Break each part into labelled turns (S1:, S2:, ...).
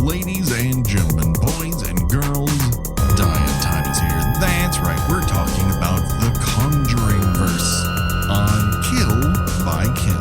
S1: Ladies and gentlemen, boys and girls, Diet Time is here. That's right, we're talking about the Conjuringverse on Kill by Kill.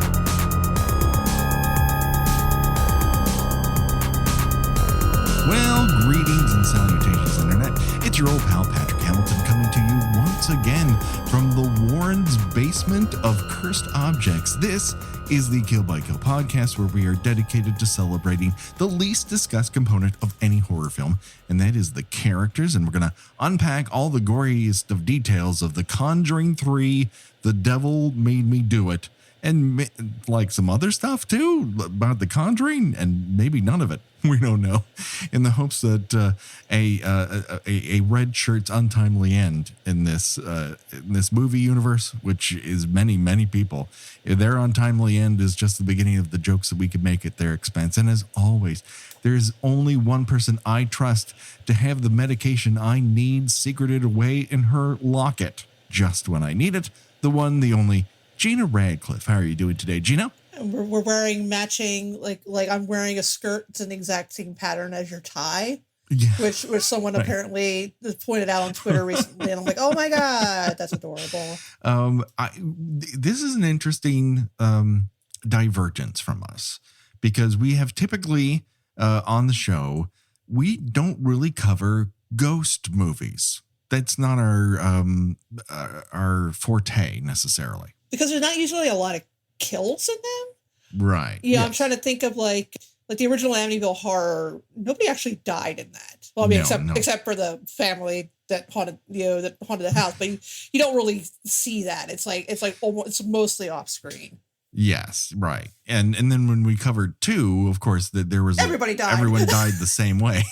S1: Well, greetings and salutations, Internet. It's your old pal Patrick Hamilton coming to you once again from the Warren's basement of cursed objects. This is the Kill by Kill podcast, where we are dedicated to celebrating the least discussed component of any horror film, and that is the characters. And we're going to unpack all the goriest of details of The Conjuring 3, The Devil Made Me Do It, and like some other stuff too about The Conjuring, and maybe none of it. We don't know, in the hopes that a red shirt's untimely end in this movie universe, which is many people, their untimely end is just the beginning of the jokes that we could make at their expense. And as always, there's only one person I trust to have the medication I need secreted away in her locket just when I need it. The one, the only, Gena Radcliffe. How are you doing today, Gena?
S2: We're wearing matching, like I'm wearing a skirt. It's an exact same pattern as your tie,
S1: yeah.
S2: which someone apparently pointed out on Twitter recently, and I'm like, oh my god, that's adorable.
S1: This is an interesting divergence from us, because we have typically on the show, we don't really cover ghost movies. That's not our forte necessarily,
S2: because there's not usually a lot of kills in them,
S1: right?
S2: Yeah, yes. I'm trying to think of like the original Amityville Horror. Nobody actually died in that. Well, I mean, except for the family that haunted the house, but you don't really see that. It's mostly off screen.
S1: Yes, right. And then when we covered 2, of course, that there was
S2: everyone
S1: died the same way.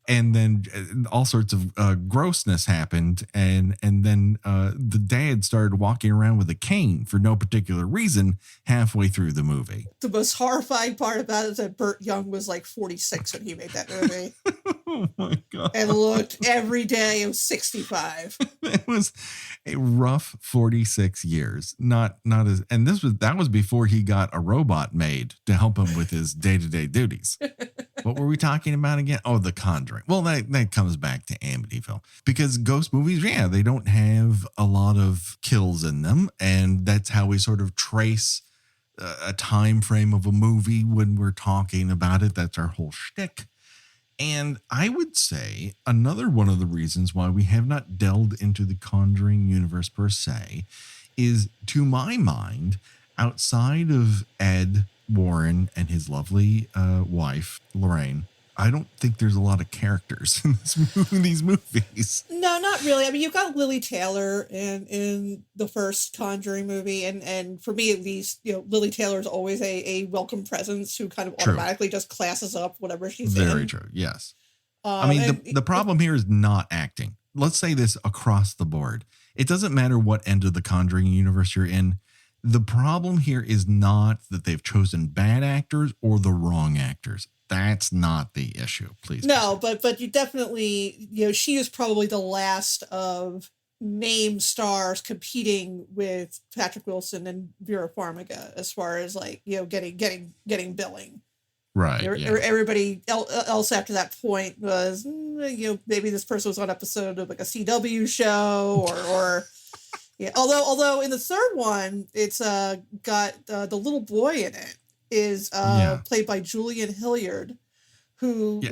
S1: And then all sorts of grossness happened, and then the dad started walking around with a cane for no particular reason halfway through the movie.
S2: The most horrifying part about it is that Burt Young was like 46 when he made that movie.
S1: Oh my god!
S2: And looked every day of 65.
S1: It was a rough 46 years. Not as, and that was before he got a robot made to help him with his day-to-day duties. What were we talking about again? Oh, The Conjuring. Well, that comes back to Amityville, because ghost movies, yeah, they don't have a lot of kills in them. And that's how we sort of trace a time frame of a movie when we're talking about it. That's our whole shtick. And I would say another one of the reasons why we have not delved into the Conjuring universe per se is, to my mind, outside of Ed Warren and his lovely wife, Lorraine, I don't think there's a lot of characters in these movies.
S2: No, not really. I mean, you've got Lily Taylor in the first Conjuring movie, and for me at least, Lily Taylor is always a welcome presence who kind of automatically just classes up whatever she's in.
S1: Very true, yes. I mean, the problem here is not acting. Let's say this across the board. It doesn't matter what end of the Conjuring universe you're in. The problem here is not that they've chosen bad actors or the wrong actors. That's not the issue, please.
S2: No, but you definitely, she is probably the last of name stars competing with Patrick Wilson and Vera Farmiga as far as getting billing.
S1: Right. Yeah.
S2: Everybody else after that point was, maybe this person was on an episode of like a CW show or yeah. Although in the third one, it's got the little boy in it is played by Julian Hilliard, who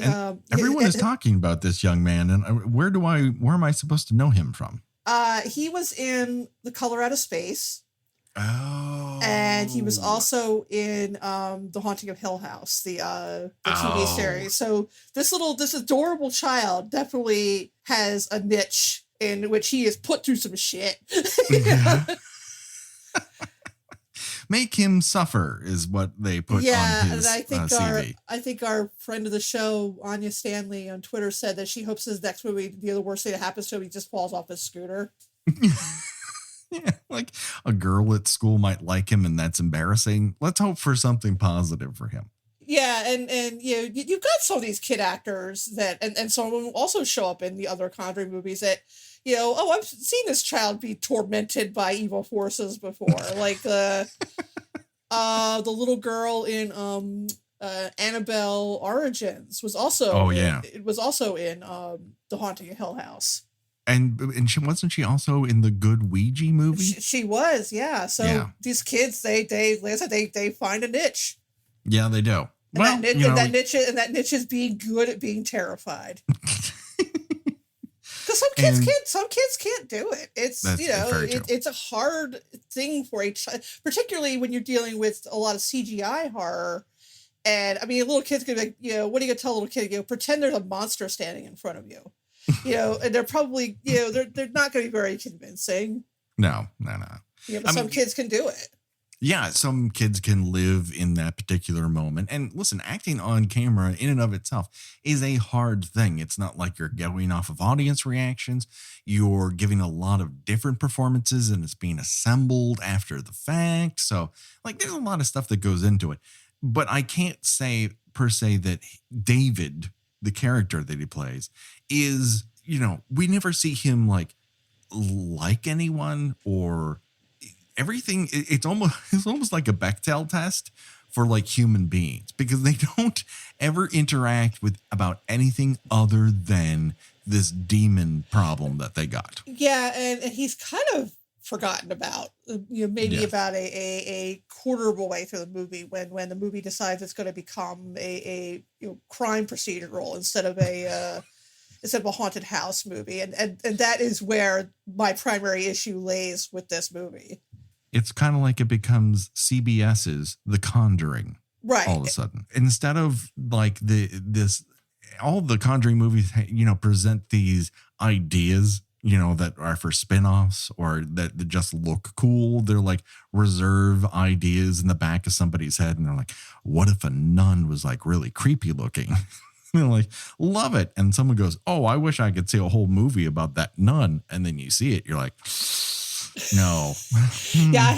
S1: everyone is talking about this young man. And where am I supposed to know him from?
S2: He was in The Color Out of Space.
S1: Oh.
S2: And he was also in The Haunting of Hill House, the TV series. So this adorable child definitely has a niche in which he is put through some shit.
S1: Yeah. Make him suffer is what they put on his CV.
S2: I think our friend of the show, Anya Stanley, on Twitter said that she hopes his next movie, the worst thing that happens to him, he just falls off his scooter.
S1: Yeah, like a girl at school might like him, and that's embarrassing. Let's hope for something positive for him.
S2: Yeah, and you've got some of these kid actors that, and some of them also show up in the other Conjuring movies that, I've seen this child be tormented by evil forces before. Like the little girl in Annabelle Origins was also.
S1: Oh, yeah.
S2: It was also in The Haunting of Hill House.
S1: And she wasn't she also in the Good Ouija movie?
S2: She was, yeah. So
S1: Yeah.
S2: these kids, they like I said, they find a niche.
S1: Yeah, they do.
S2: And
S1: Well,
S2: that niche is being good at being terrified. Because some kids can't do it. It's it's a hard thing for a child, particularly when you're dealing with a lot of CGI horror. And I mean, little kids could be like, what are you gonna tell a little kid? Pretend there's a monster standing in front of you. And they're probably, they're not going to be very convincing.
S1: No.
S2: But some kids can do it.
S1: Yeah, some kids can live in that particular moment. And listen, acting on camera in and of itself is a hard thing. It's not like you're going off of audience reactions. You're giving a lot of different performances and it's being assembled after the fact. So, like, there's a lot of stuff that goes into it. But I can't say per se that David, the character that he plays, is, we never see him like anyone or everything. It's almost like a Bechdel test for like human beings, because they don't ever interact with about anything other than this demon problem that they got.
S2: Yeah, and he's kind of forgotten about, maybe about a quarter of a way through the movie when the movie decides it's going to become a crime procedural instead of a haunted house movie, and that is where my primary issue lays with this movie.
S1: It's kind of like it becomes CBS's The Conjuring,
S2: right?
S1: All of a sudden, instead of like all the Conjuring movies, present these ideas, that are for spinoffs or that just look cool. They're like reserve ideas in the back of somebody's head, and they're like, "What if a nun was like really creepy looking?" They're like, "Love it," and someone goes, "Oh, I wish I could see a whole movie about that nun," and then you see it, you're like, no.
S2: Yeah, I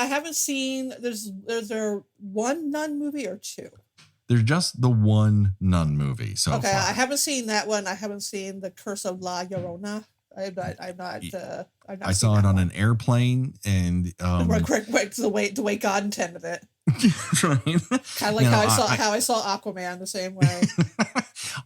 S2: haven't seen there's there one nun movie or two?
S1: There's just the one nun movie so far.
S2: I haven't seen that one. I haven't seen The Curse of La Llorona.
S1: I saw it on an airplane, and
S2: the way God intended it.
S1: Right.
S2: Kind of like how I saw Aquaman the same way.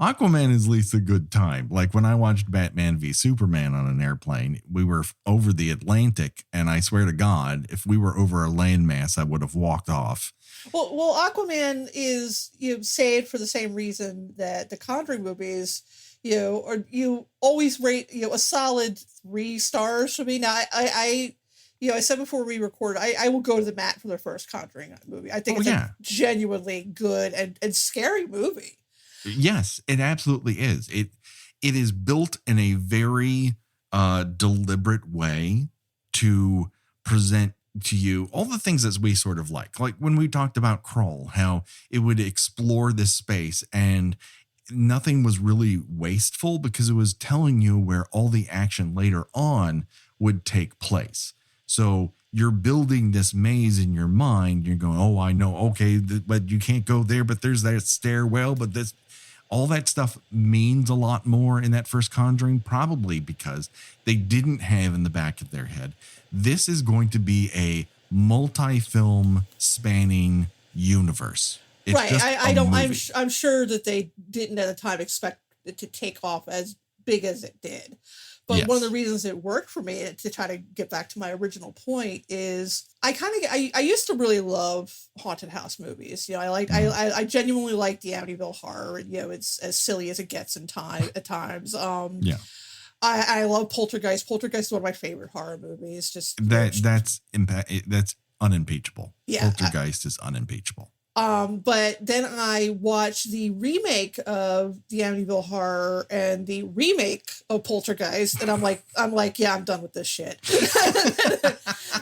S1: Aquaman is at least a good time. Like when I watched Batman v Superman on an airplane, we were over the Atlantic, and I swear to God, if we were over a landmass, I would have walked off.
S2: Well, Aquaman is saved for the same reason that the Conjuring movies, or you always rate a solid 3 stars for me. Now I said before we record, I will go to the mat for the first Conjuring movie. I think it's a genuinely good and scary movie.
S1: Yes, it absolutely is. It is built in a very deliberate way to present to you all the things that we sort of like when we talked about Crawl, how it would explore this space and nothing was really wasteful because it was telling you where all the action later on would take place. So you're building this maze in your mind. You're going, oh, I know. Okay. But you can't go there, but there's that stairwell, but all that stuff means a lot more in that first Conjuring, probably because they didn't have in the back of their head, this is going to be a multi-film spanning universe. It's
S2: right. I'm sure that they didn't at the time expect it to take off as big as it did. But one of the reasons it worked for me, to try to get back to my original point, is I used to really love haunted house movies. I genuinely like the Amityville Horror. It's as silly as it gets at times. I love Poltergeist. Poltergeist is one of my favorite horror movies. That's
S1: unimpeachable.
S2: Yeah,
S1: Poltergeist is unimpeachable.
S2: But then I watched the remake of the Amityville Horror and the remake of Poltergeist, and I'm like, yeah, I'm done with this shit.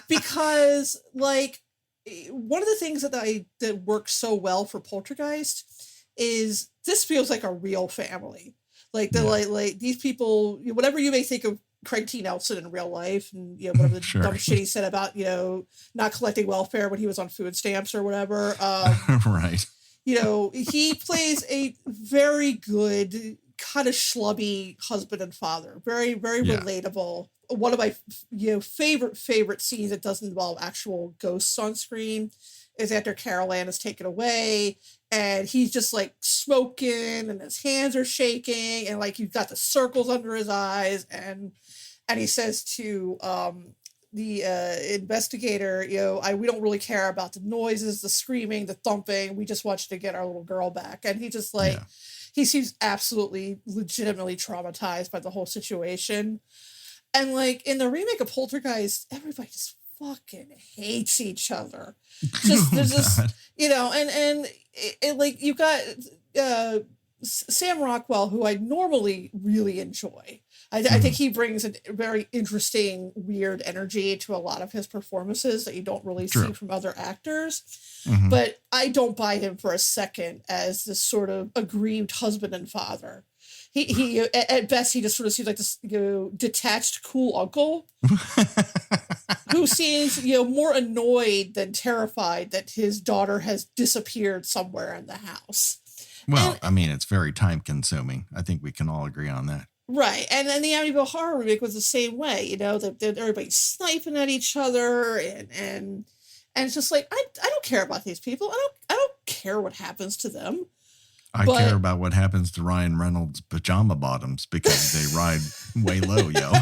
S2: Because one of the things that works so well for Poltergeist is this feels like a real family. Like these people, whatever you may think of Craig T. Nelson in real life, and whatever the dumb shit he said about not collecting welfare when he was on food stamps or whatever.
S1: Right.
S2: He plays a very good kind of schlubby husband and father. Very, very
S1: Yeah.
S2: relatable. One of my favorite scenes that doesn't involve actual ghosts on screen is after Carol Ann is taken away and he's just like smoking and his hands are shaking and like you've got the circles under his eyes and he says to the investigator, we don't really care about the noises, the screaming, the thumping. We just want you to get our little girl back. And he just like, he seems absolutely legitimately traumatized by the whole situation. And like in the remake of Poltergeist, everybody just fucking hates each other. Just there's just and like you've got Sam Rockwell, who I normally really enjoy. I think he brings a very interesting, weird energy to a lot of his performances that you don't really see from other actors. But I don't buy him for a second as this sort of aggrieved husband and father. He at best, he just sort of seems like this detached, cool uncle who seems more annoyed than terrified that his daughter has disappeared somewhere in the house.
S1: Well, I mean, it's very time consuming. I think we can all agree on that.
S2: Right. And then the Amityville Horror remake was the same way, that everybody's sniping at each other and it's just like, I don't care about these people. I don't care what happens to them.
S1: I care about what happens to Ryan Reynolds' pajama bottoms because they ride way low, yo.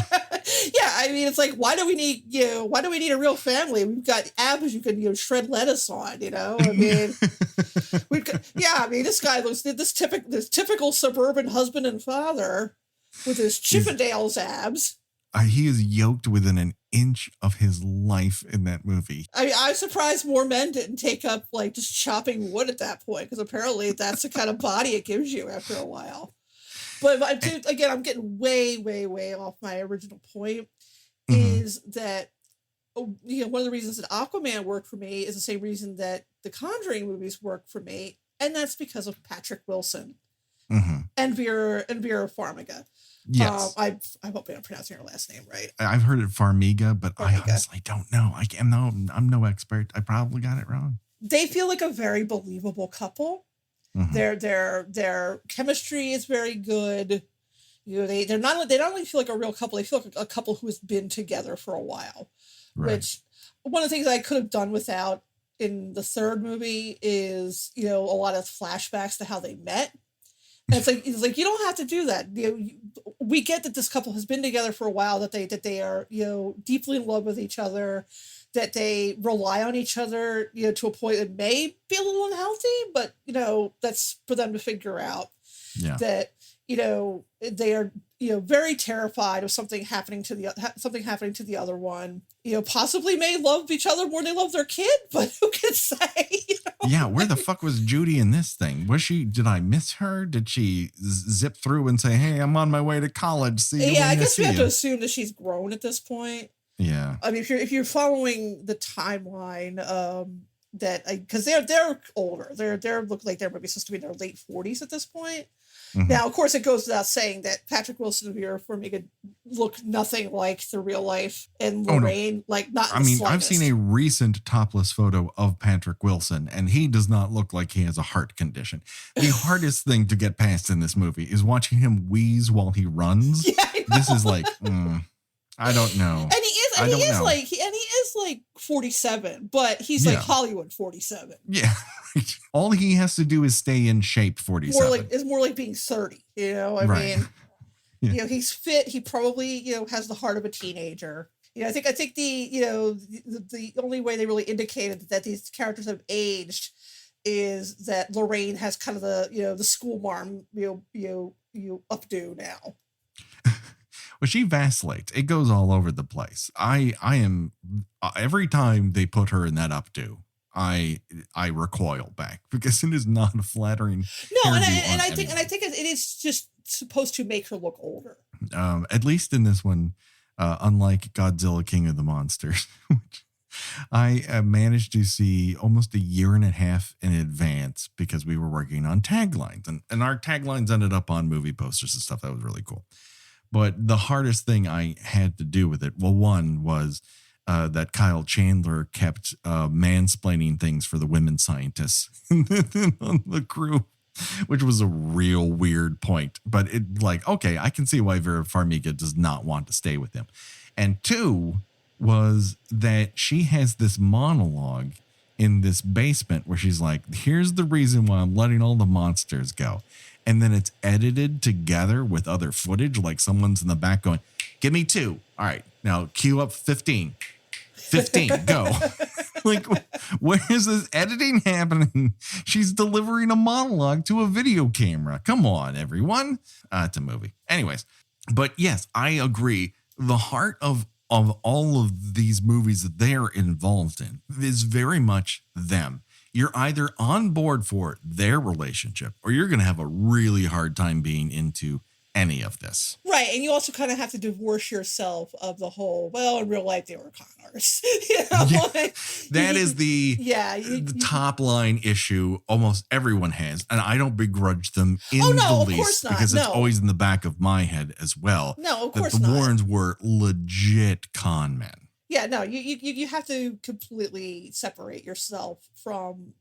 S2: Yeah, I mean, it's like, why do we need a real family? We've got abs you can shred lettuce on, I mean, this guy looks this typical suburban husband and father with his Chippendales abs.
S1: He is yoked within an inch of his life in that movie.
S2: I mean, I'm surprised more men didn't take up like just chopping wood at that point, because apparently that's the kind of body it gives you after a while. But again, I'm getting way, way, way off my original point. Is that one of the reasons that Aquaman worked for me is the same reason that the Conjuring movies work for me, and that's because of Patrick Wilson and Vera Farmiga.
S1: Yes.
S2: I hope I'm pronouncing her last name right.
S1: I've heard it Farmiga, but I honestly don't know. I'm no expert. I probably got it wrong.
S2: They feel like a very believable couple. Their chemistry is very good. They not only feel like a real couple, they feel like a couple who has been together for a while. Right. Which one of the things I could have done without in the third movie is a lot of flashbacks to how they met. And it's like you don't have to do that. We get that this couple has been together for a while, that they are deeply in love with each other, that they rely on each other to a point that may be a little unhealthy, but that's for them to figure out. Yeah. That they are very terrified of something happening to the other one. Possibly may love each other more than they love their kid, but who can say?
S1: Yeah, where the fuck was Judy in this thing? Did I miss her? Did she zip through and say, "Hey, I'm on my way to college"? See you.
S2: Yeah, I guess we have to assume that she's grown at this point.
S1: Yeah.
S2: I mean, if you're following the timeline, because they're older, they're look like they're maybe supposed to be in their late 40s at this point. Now, of course, it goes without saying that Patrick Wilson and Vera Farmiga look nothing like the real life, and Lorraine, not. I mean,
S1: I've seen a recent topless photo of Patrick Wilson, and he does not look like he has a heart condition. The hardest thing to get past in this movie is watching him wheeze while he runs. Yeah, this is like, I don't know.
S2: And he is like 47, but he's like Hollywood 47.
S1: Yeah. All he has to do is stay in shape 47.
S2: It's more like being 30, I mean, he's fit. He probably, has the heart of a teenager. I think the only way they really indicated that these characters have aged is that Lorraine has kind of the school marm, updo now.
S1: Well, she vacillates. It goes all over the place. I am every time they put her in that updo, I recoil back because it is not a flattering.
S2: No, and I think it is just supposed to make her look older.
S1: At least in this one, unlike Godzilla King of the Monsters, which I managed to see almost a year and a half in advance because we were working on taglines, and our taglines ended up on movie posters and stuff. That was really cool. But the hardest thing I had to do with it, one was that Kyle Chandler kept mansplaining things for the women scientists on the crew. which was a real weird point. But it like, okay, I can see why Vera Farmiga does not want to stay with him. And two was that she has this monologue in this basement where she's like, here's the reason why I'm letting all the monsters go. And then it's edited together with other footage, like someone's in the back going, give me 2. All right, now cue up 15. 15, go. Like, where is this editing happening? She's delivering a monologue to a video camera. Come on, everyone. It's a movie. Anyways, but yes, I agree. The heart of all of these movies that they're involved in is very much them. You're either on board for their relationship or you're going to have a really hard time being into any of this.
S2: Right. And you also kind of have to divorce yourself of the whole, well, in real life, they were con artists.
S1: That is the top line issue almost everyone has. And I don't begrudge them in the least because it's always in the back of my head as well.
S2: No, of course not.
S1: The Warrens were legit con men.
S2: Yeah, no, you have to completely separate yourself from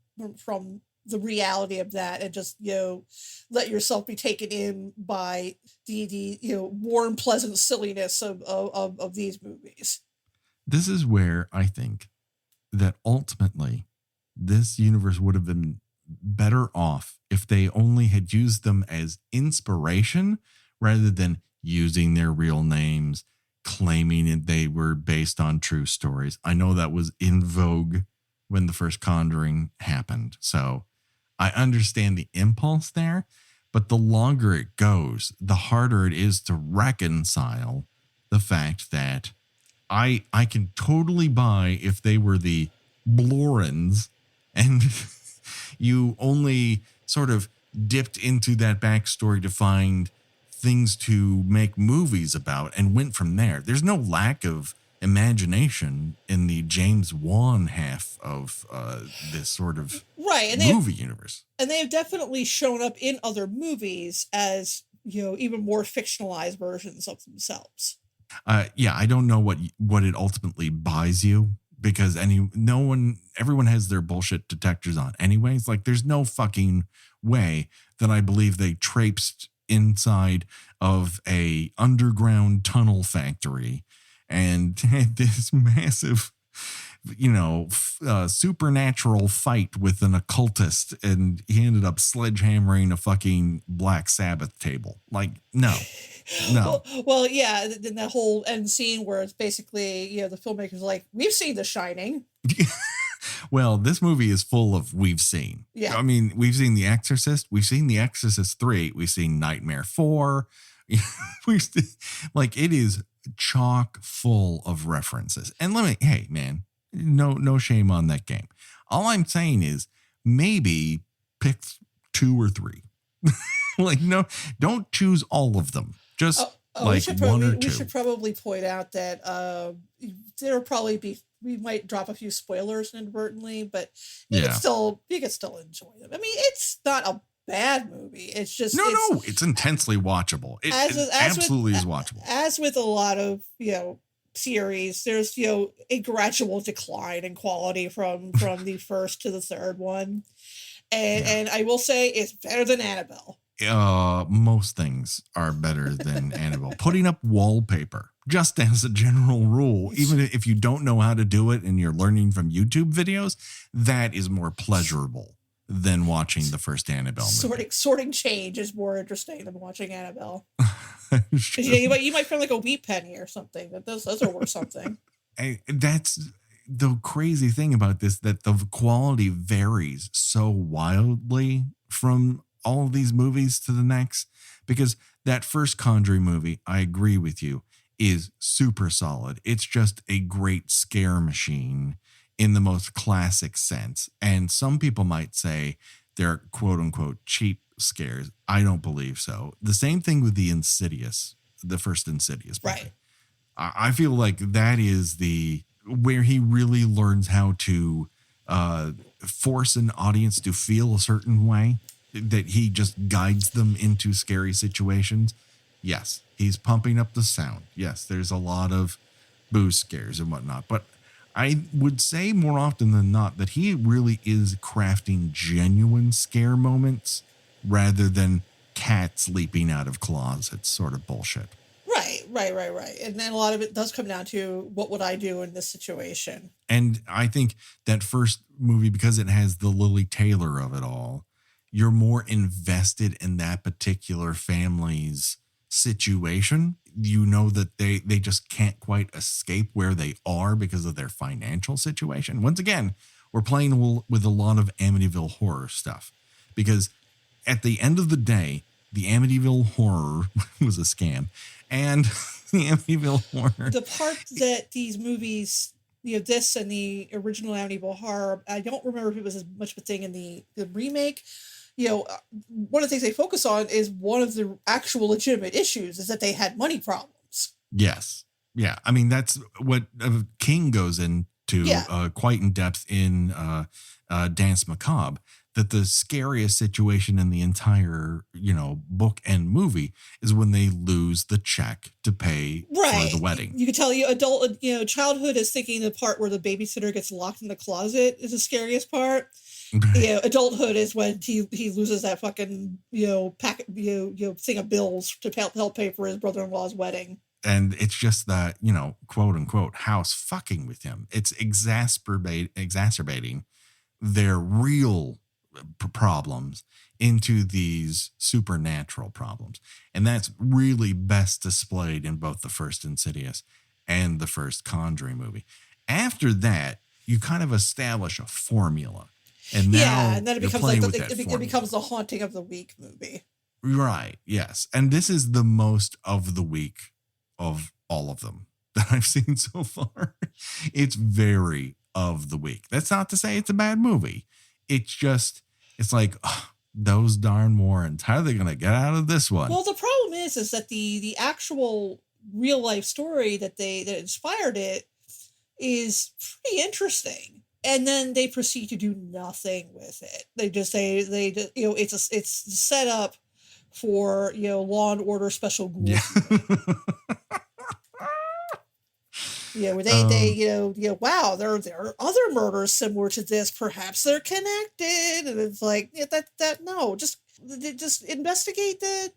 S2: the reality of that and just, let yourself be taken in by the warm, pleasant silliness of these movies.
S1: This is where I think that ultimately this universe would have been better off if they only had used them as inspiration rather than using their real names, claiming that they were based on true stories. I know that was in vogue when the first Conjuring happened. So I understand the impulse there, but the longer it goes, the harder it is to reconcile the fact that I can totally buy if they were the Blorens and you only sort of dipped into that backstory to find things to make movies about and went from there. There's no lack of imagination in the James Wan half of this sort of movie universe.
S2: And they have definitely shown up in other movies as, even more fictionalized versions of themselves.
S1: I don't know what it ultimately buys you because everyone has their bullshit detectors on anyways. Like there's no fucking way that I believe they traipsed inside of a underground tunnel factory and had this massive, supernatural fight with an occultist, and he ended up sledgehammering a fucking Black Sabbath table. Like, no.
S2: Well, yeah, then that whole end scene where it's basically, the filmmaker's like, we've seen The Shining.
S1: Well, this movie is full of we've seen.
S2: Yeah.
S1: I mean, we've seen The Exorcist. We've seen The Exorcist 3. We've seen Nightmare 4. It is chock full of references. And hey, man, no shame on that game. All I'm saying is maybe pick 2 or 3. No, don't choose all of them. Just one or 2.
S2: We should probably point out that there'll probably be, we might drop a few spoilers inadvertently, but you can still enjoy them. I mean, it's not a bad movie. It's just
S1: it's intensely watchable. It absolutely is watchable.
S2: As with a lot of series, there's a gradual decline in quality from the first to the third one, and I will say it's better than Annabelle.
S1: Most things are better than Annabelle. Putting up wallpaper, just as a general rule, even if you don't know how to do it and you're learning from YouTube videos, that is more pleasurable than watching the first Annabelle movie.
S2: Sorting change is more interesting than watching Annabelle. You might find like a wheat penny or something. Those are worth something.
S1: That's the crazy thing about this, that the quality varies so wildly from all of these movies to the next, because that first Conjuring movie, I agree with you, is super solid. It's just a great scare machine in the most classic sense. And some people might say they're quote unquote cheap scares. I don't believe so. The same thing with the first Insidious movie.
S2: Right.
S1: I feel like that is where he really learns how to force an audience to feel a certain way, that he just guides them into scary situations. Yes, he's pumping up the sound. Yes, there's a lot of boo scares and whatnot. But I would say more often than not that he really is crafting genuine scare moments rather than cats leaping out of closets sort of bullshit.
S2: Right. And then a lot of it does come down to what would I do in this situation?
S1: And I think that first movie, because it has the Lily Taylor of it all, you're more invested in that particular family's situation. You know that they just can't quite escape where they are because of their financial situation. Once again, we're playing with a lot of Amityville horror stuff, because at the end of the day, the Amityville horror was a scam. And the Amityville horror.
S2: The part that these movies, this and the original Amityville horror, I don't remember if it was as much of a thing in the remake. One of the things they focus on is one of the actual legitimate issues is that they had money problems.
S1: Yes. Yeah. I mean, that's what King goes into quite in depth in Dance Macabre, that the scariest situation in the entire, book and movie is when they lose the check to pay for the wedding.
S2: You can tell childhood is thinking the part where the babysitter gets locked in the closet is the scariest part. Adulthood is when he loses that fucking, packet, thing of bills to help pay for his brother-in-law's wedding.
S1: And it's just that, quote unquote, house fucking with him. It's exacerbating their real problems into these supernatural problems. And that's really best displayed in both the first Insidious and the first Conjuring movie. After that, you kind of establish a formula. And now
S2: and then it becomes it becomes the Haunting of the Week movie.
S1: Right. Yes. And this is the most of the week of all of them that I've seen so far. It's very of the week. That's not to say it's a bad movie. It's like, those darn Warrens, how are they going to get out of this one?
S2: Well, the problem is that the actual real life story that inspired it is pretty interesting. And then they proceed to do nothing with it. They just it's set up for, Law and Order Special Ghouls. Where they wow, there are other murders similar to this. Perhaps they're connected, and it's like no, just investigate the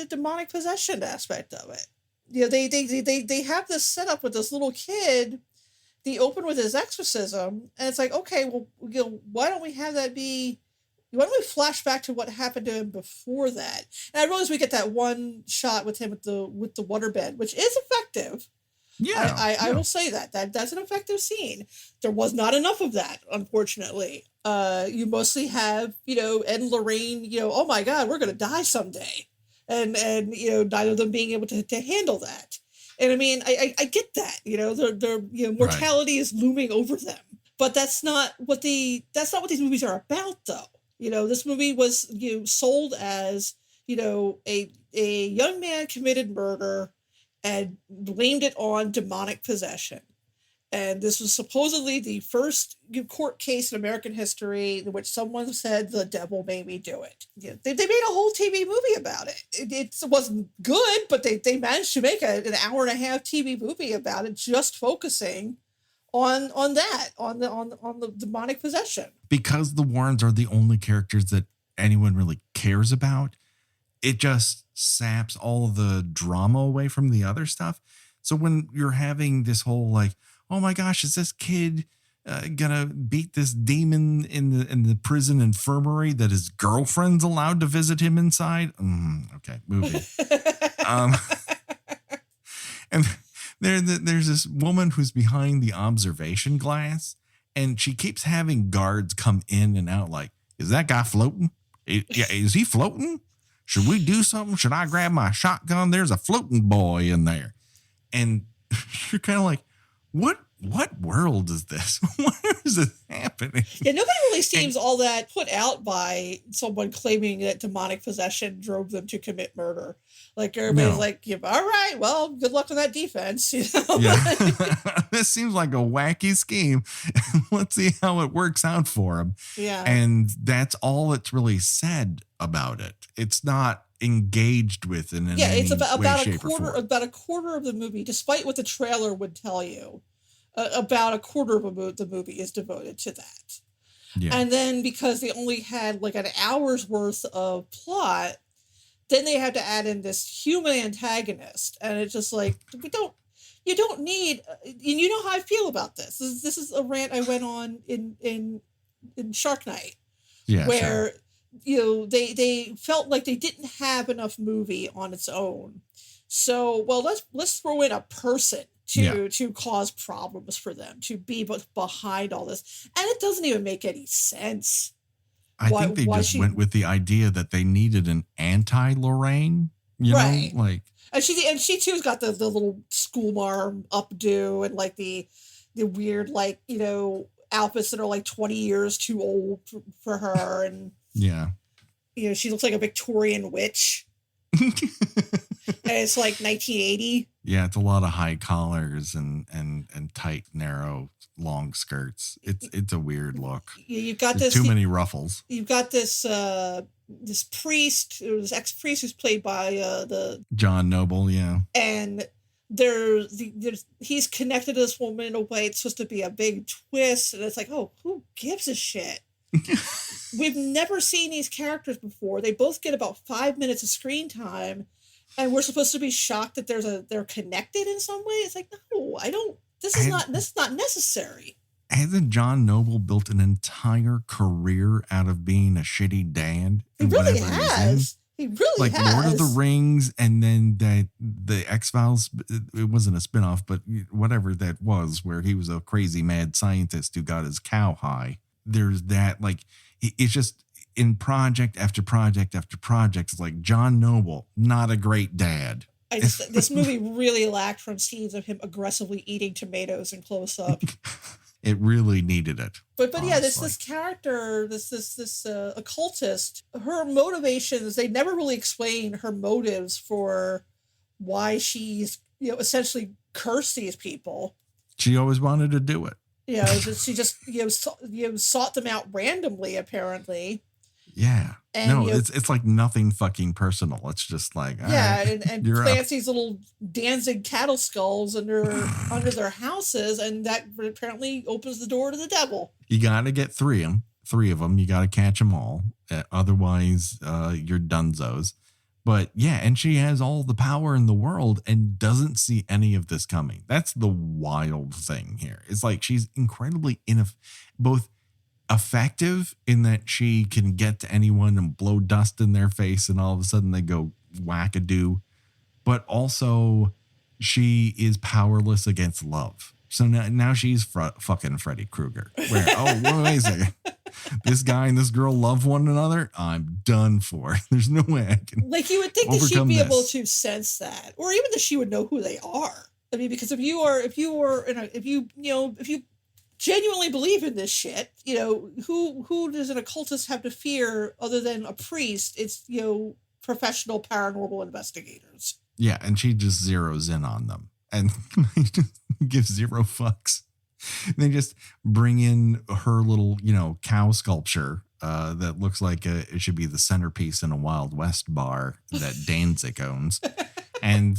S2: demonic possession aspect of it. They have this setup with this little kid. They open with his exorcism, and it's like, okay, well, why don't we have that be? Why don't we flash back to what happened to him before that? And I realize we get that one shot with him with the waterbed, which is effective.
S1: Yeah,
S2: I will say that's an effective scene. There was not enough of that, unfortunately. You mostly have, Ed and Lorraine, oh my God, we're going to die someday. And neither of them being able to handle that. And I mean, I get that, their mortality is looming over them, but that's not what these movies are about, though. This movie was, sold as, a young man committed murder and blamed it on demonic possession. And this was supposedly the first court case in American history in which someone said the devil made me do it. They made a whole TV movie about it. It wasn't good, but they managed to make an hour and a half TV movie about it, just focusing on the demonic possession.
S1: Because the Warrens are the only characters that anyone really cares about, it just saps all of the drama away from the other stuff. So when you're having this whole like, oh my gosh, is this kid gonna beat this demon in the prison infirmary that his girlfriend's allowed to visit him inside? Okay, movie. And there's this woman who's behind the observation glass, and she keeps having guards come in and out like, is that guy floating? Is he floating? Should we do something? Should I grab my shotgun? There's a floating boy in there. And you're kind of like, what world is this? Where is this happening?
S2: Yeah, nobody really seems all that put out by someone claiming that demonic possession drove them to commit murder. Like everybody's like, all right, well, good luck with that defense.
S1: Yeah. This seems like a wacky scheme. Let's see how it works out for him.
S2: Yeah.
S1: And that's all that's really said about it. It's not engaged with in any
S2: it's about
S1: way,
S2: a quarter of the movie, despite what the trailer would tell you. About a quarter of the movie is devoted to that.
S1: Yeah.
S2: And then because they only had like an hour's worth of plot, then they had to add in this human antagonist. And it's just like, you don't need, and you know how I feel about this. This is a rant I went on in Shark Night.
S1: Yeah,
S2: where, they felt like they didn't have enough movie on its own. So, well, let's throw in a person to cause problems for them, to be behind all this. And it doesn't even make any sense.
S1: I think they just went with the idea that they needed an anti-Lorraine, know, like.
S2: And she too's got the little schoolmarm updo and like the weird, like, outfits that are like 20 years too old for her. And
S1: yeah,
S2: she looks like a Victorian witch. And it's like 1980.
S1: Yeah, it's a lot of high collars and tight, narrow, long skirts. It's a weird look.
S2: You've got
S1: There's too many ruffles.
S2: You've got this this priest, this ex-priest who's played by the
S1: John Noble, yeah.
S2: And he's connected to this woman in a way it's supposed to be a big twist, and it's like, oh, who gives a shit? We've never seen these characters before. They both get about 5 minutes of screen time, and we're supposed to be shocked that they're connected in some way. It's like, no, I don't. This is not necessary.
S1: Hasn't John Noble built an entire career out of being a shitty dad?
S2: He really has. He really has.
S1: Like Lord of the Rings, and then the X-Files, it wasn't a spinoff, but whatever that was, where he was a crazy mad scientist who got his cow high. There's that, like, it's just in project after project after project. It's like John Noble, not a great dad.
S2: This movie really lacked from scenes of him aggressively eating tomatoes in close up.
S1: It really needed it.
S2: But yeah, this character, this occultist, her motivations, they never really explain her motives for why she's, essentially cursed these people.
S1: She always wanted to do it.
S2: She just sought them out randomly, apparently.
S1: Yeah. And it's like nothing fucking personal. It's just like,
S2: and plants these little Danzig cattle skulls under their houses, and that apparently opens the door to the devil.
S1: You got to get three of them. You got to catch them all. Otherwise, you're dunzos. But yeah, and she has all the power in the world and doesn't see any of this coming. That's the wild thing here. It's like she's incredibly both effective in that she can get to anyone and blow dust in their face and all of a sudden they go wackadoo, but also she is powerless against love. So now she's fucking Freddy Krueger. Where, wait a second. This guy and this girl love one another. I'm done for. There's no way I can.
S2: Like, you would think that she'd be able to sense that, or even that she would know who they are. I mean, because if you genuinely believe in this shit, who does an occultist have to fear other than a priest? It's, professional paranormal investigators.
S1: Yeah, and she just zeroes in on them and gives zero fucks. They just bring in her little, cow sculpture that looks like it should be the centerpiece in a Wild West bar that Danzig owns. and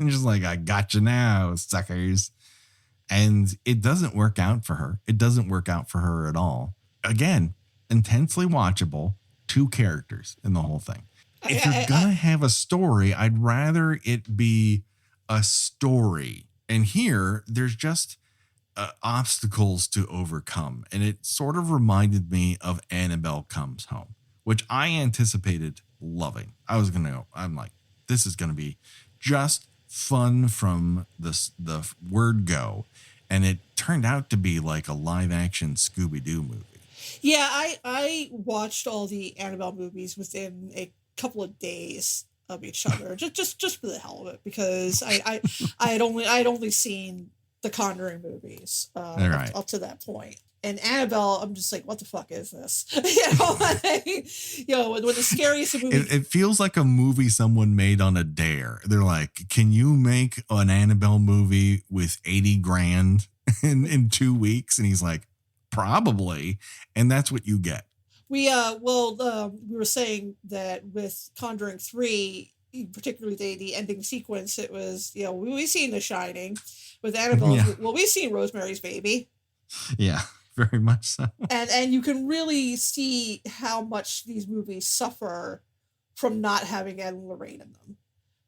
S1: just like, I got you now, suckers. And it doesn't work out for her. It doesn't work out for her at all. Again, intensely watchable, 2 characters in the whole thing. If you're going to have a story, I'd rather it be a story. And here, there's just obstacles to overcome. And it sort of reminded me of Annabelle Comes Home, which I anticipated loving. I'm like, this is going to be just fun from the word go. And it turned out to be like a live action Scooby-Doo movie.
S2: Yeah, I watched all the Annabelle movies within a couple of days of each other, just for the hell of it, because I had only seen the Conjuring movies up to that point. And Annabelle, I'm just like, what the fuck is this? When the scariest movie.
S1: It feels like a movie someone made on a dare. They're like, can you make an Annabelle movie with 80 grand in 2 weeks? And he's like, probably. And that's what you get.
S2: We were saying that with Conjuring 3, particularly the ending sequence, it was, we've seen The Shining. With Annabelle, well, we've seen Rosemary's Baby.
S1: Yeah. very much so.
S2: And you can really see how much these movies suffer from not having Ed and Lorraine in them.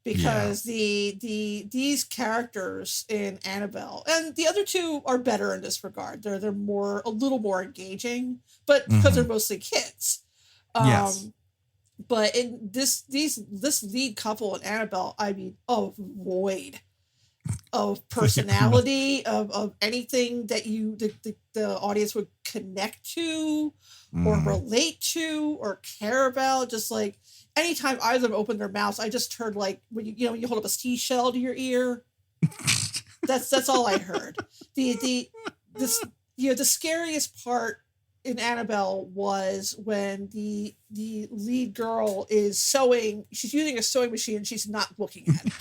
S2: Because these characters in Annabelle and the other two are better in this regard. They're a little more engaging, but because they're mostly kids.
S1: Yes.
S2: But in this lead couple in Annabelle, I mean, void of personality, of anything that the audience would connect to or relate to or care about. Just like anytime either of them opened their mouths, I just heard like when you hold up a seashell to your ear. That's all I heard. The scariest part in Annabelle was when the lead girl is sewing. She's using a sewing machine and she's not looking at it.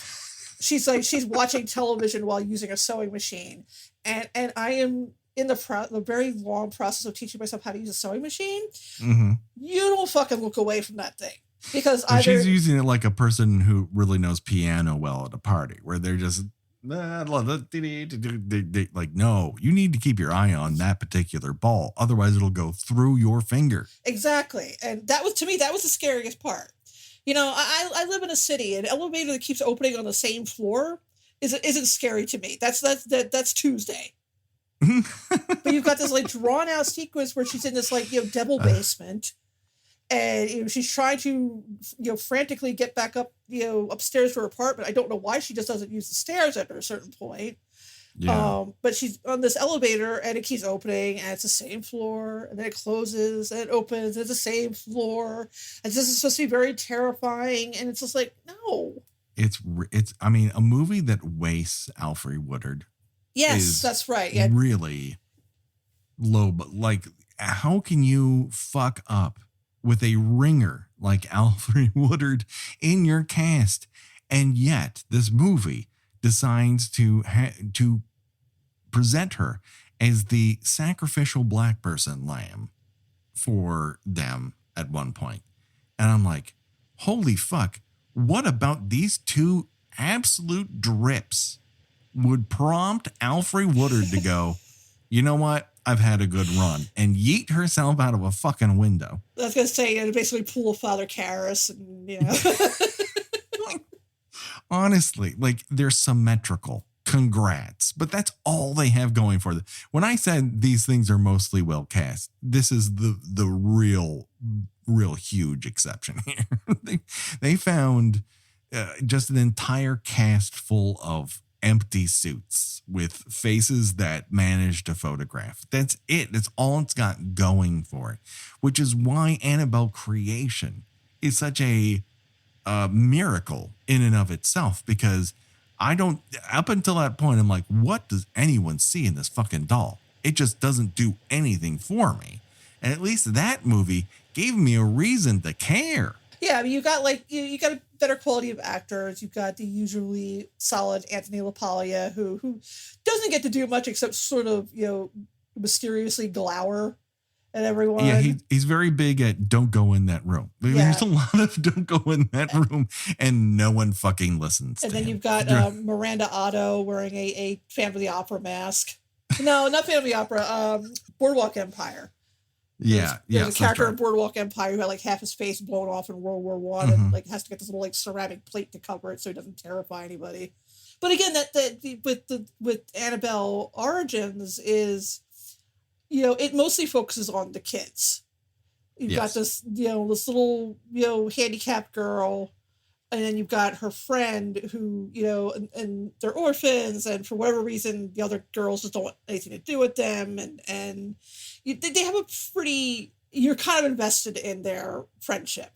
S2: She's watching television while using a sewing machine, and I am in the very long process of teaching myself how to use a sewing machine. You don't fucking look away from that thing because
S1: she's using it like a person who really knows piano well at a party, where they're just like, no, you need to keep your eye on that particular ball, otherwise it'll go through your finger.
S2: Exactly, and that was the scariest part. I live in a city. An elevator that keeps opening on the same floor isn't scary to me. That's Tuesday. But you've got this like drawn out sequence where she's in this like devil basement, and she's trying to frantically get back up upstairs to her apartment. I don't know why she just doesn't use the stairs after a certain point. Yeah. But she's on this elevator and it keeps opening and it's the same floor, and then it closes and it opens and it's the same floor. And this is supposed to be very terrifying, and it's just like, no. It's
S1: I mean, a movie that wastes Alfre Woodard.
S2: Yes, that's right. Yeah.
S1: Really low, but like, how can you fuck up with a ringer like Alfre Woodard in your cast? And yet this movie decides to present her as the sacrificial black person lamb for them at one point. And I'm like, holy fuck, what about these two absolute drips would prompt Alfre Woodard to go, you know what? I've had a good run, and yeet herself out of a fucking window.
S2: I was going to say, basically pull a Father Karras and,
S1: Honestly, like, they're symmetrical. Congrats. But that's all they have going for them. When I said these things are mostly well cast, this is the real huge exception here. They found just an entire cast full of empty suits with faces that managed to photograph. That's it. That's all it's got going for it, which is why Annabelle creation is such a miracle in and of itself, because up until that point, I'm like, what does anyone see in this fucking doll? It just doesn't do anything for me. And at least that movie gave me a reason to care.
S2: Yeah, I mean, you got you got a better quality of actors. You've got the usually solid Anthony LaPaglia, who doesn't get to do much except sort of mysteriously glower at everyone.
S1: Yeah, he's very big at don't go in that room. There's a lot of don't go in that room, and no one fucking listens.
S2: And then you've got Miranda Otto wearing a Phantom of the Opera mask. No, not Phantom of the Opera. Boardwalk Empire. There's a character in Boardwalk Empire who had like half his face blown off in World War I, and like has to get this little like ceramic plate to cover it so he doesn't terrify anybody. But again, with Annabelle Origins is, it mostly focuses on the kids. You've got this, this little, handicapped girl, and then you've got her friend who, and they're orphans, and for whatever reason, the other girls just don't want anything to do with them, and they have a pretty, you're kind of invested in their friendship.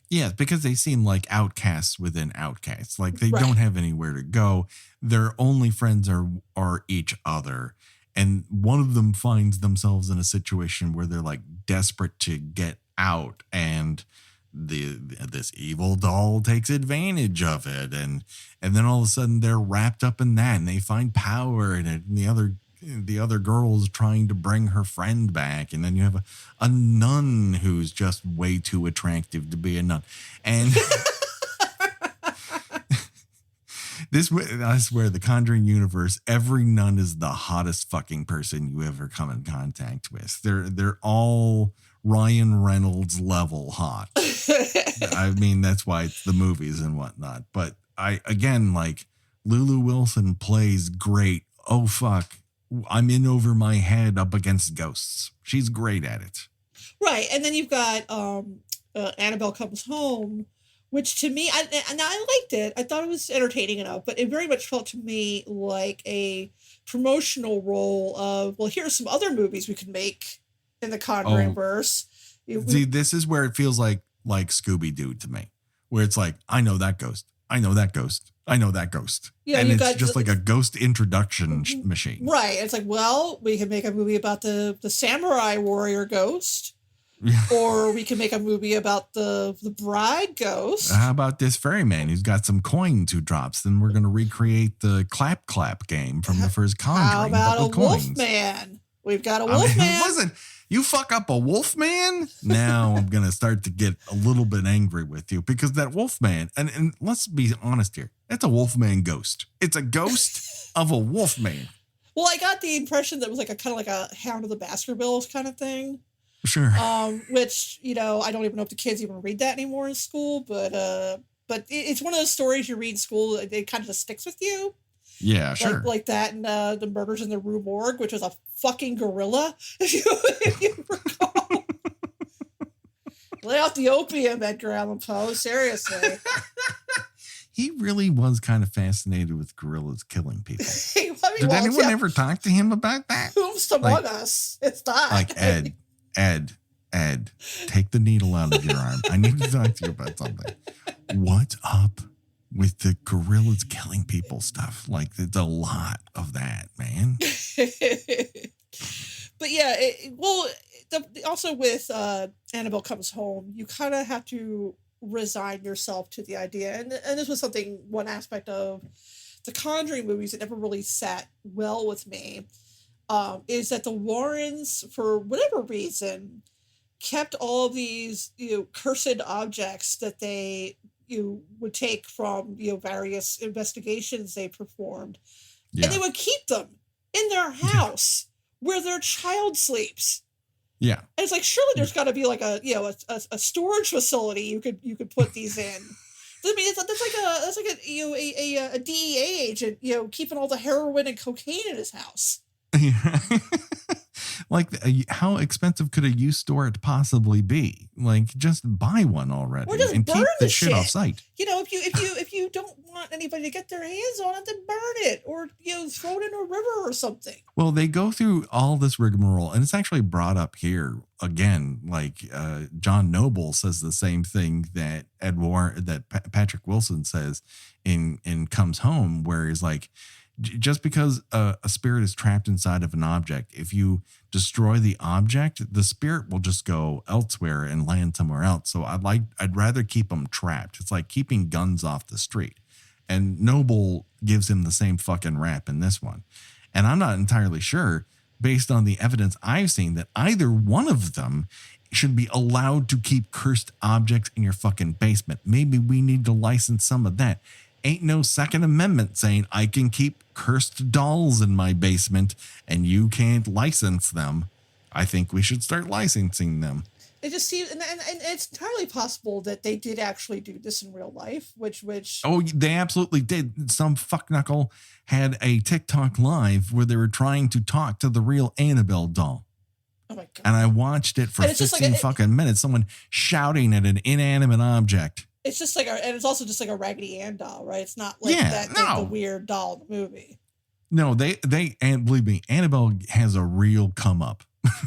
S1: Yeah, because they seem like outcasts within outcasts. Like they don't have anywhere to go. Their only friends are each other. And one of them finds themselves in a situation where they're like desperate to get out, and this evil doll takes advantage of it, and then all of a sudden they're wrapped up in that, and they find power in it. And the other girl's trying to bring her friend back, and then you have a nun who's just way too attractive to be a nun, and I swear, the Conjuring universe, every nun is the hottest fucking person you ever come in contact with. They're all Ryan Reynolds level hot. I mean, that's why it's the movies and whatnot. But like Lulu Wilson plays great. Oh, fuck. I'm in over my head up against ghosts. She's great at it.
S2: Right. And then you've got Annabelle Comes Home, which to me, I liked it. I thought it was entertaining enough, but it very much felt to me like a promotional role of, well, here's some other movies we could make in the Conjuringverse.
S1: See, this is where it feels like Scooby-Doo to me, where it's like, I know that ghost. I know that ghost. I know that ghost. Yeah, and it's just like a ghost introduction machine.
S2: Right. It's like, well, we can make a movie about the samurai warrior ghost. Or we can make a movie about the bride ghost.
S1: How about this ferryman who's got some coins who drops? Then we're going to recreate the clap game from the first Conjuring.
S2: How about a wolfman? We've got a wolfman.
S1: Listen, you fuck up a wolfman, now I'm going to start to get a little bit angry with you, because that wolfman, and let's be honest here, it's a wolfman ghost. It's a ghost of a wolfman.
S2: Well, I got the impression that it was like a kind of like a Hound of the Baskervilles kind of thing.
S1: Sure.
S2: Which, I don't even know if the kids even read that anymore in school, but it's one of those stories you read in school, it kind of just sticks with you.
S1: Yeah, sure.
S2: Like that and the Murders in the Rue Morgue, which was a fucking gorilla, if you recall. Lay off the opium, Edgar Allan Poe, seriously.
S1: He really was kind of fascinated with gorillas killing people. Did anyone ever talk to him about that?
S2: Who's among us? It's not.
S1: Like, Ed, take the needle out of your arm. I need to talk to you about something. What's up with the gorillas killing people stuff? Like, there's a lot of that, man.
S2: But yeah, also with Annabelle Comes Home, you kind of have to resign yourself to the idea. And this was one aspect of the Conjuring movies that never really sat well with me. Is that the Warrens, for whatever reason, kept all of these, cursed objects that they would take from, various investigations they performed. Yeah. And they would keep them in their house where their child sleeps.
S1: Yeah.
S2: And it's like, surely there's got to be like a storage facility you could put these in. I mean, that's like a DEA agent, keeping all the heroin and cocaine in his house.
S1: Like, how expensive could a used store possibly be? Like, just buy one already and keep the shit off site.
S2: If you don't want anybody to get their hands on it, then burn it or throw it in a river or something.
S1: Well, they go through all this rigmarole, and it's actually brought up here again. Like John Noble says the same thing that Patrick Wilson says in Comes Home, where he's like, just because a spirit is trapped inside of an object, if you destroy the object, the spirit will just go elsewhere and land somewhere else. So I'd rather keep them trapped. It's like keeping guns off the street. And Noble gives him the same fucking rap in this one. And I'm not entirely sure, based on the evidence I've seen, that either one of them should be allowed to keep cursed objects in your fucking basement. Maybe we need to license some of that. Ain't no Second Amendment saying I can keep cursed dolls in my basement and you can't license them. I think we should start licensing them.
S2: It just seems, and it's entirely possible that they did actually do this in real life, which.
S1: Oh, they absolutely did. Some fuckknuckle had a TikTok live where they were trying to talk to the real Annabelle doll.
S2: Oh my God.
S1: And I watched it for 15 fucking minutes. Someone shouting at an inanimate object.
S2: It's just like, and it's also just like a Raggedy Ann doll, right? It's not like the weird doll in the movie.
S1: No, and believe me, Annabelle has a real come up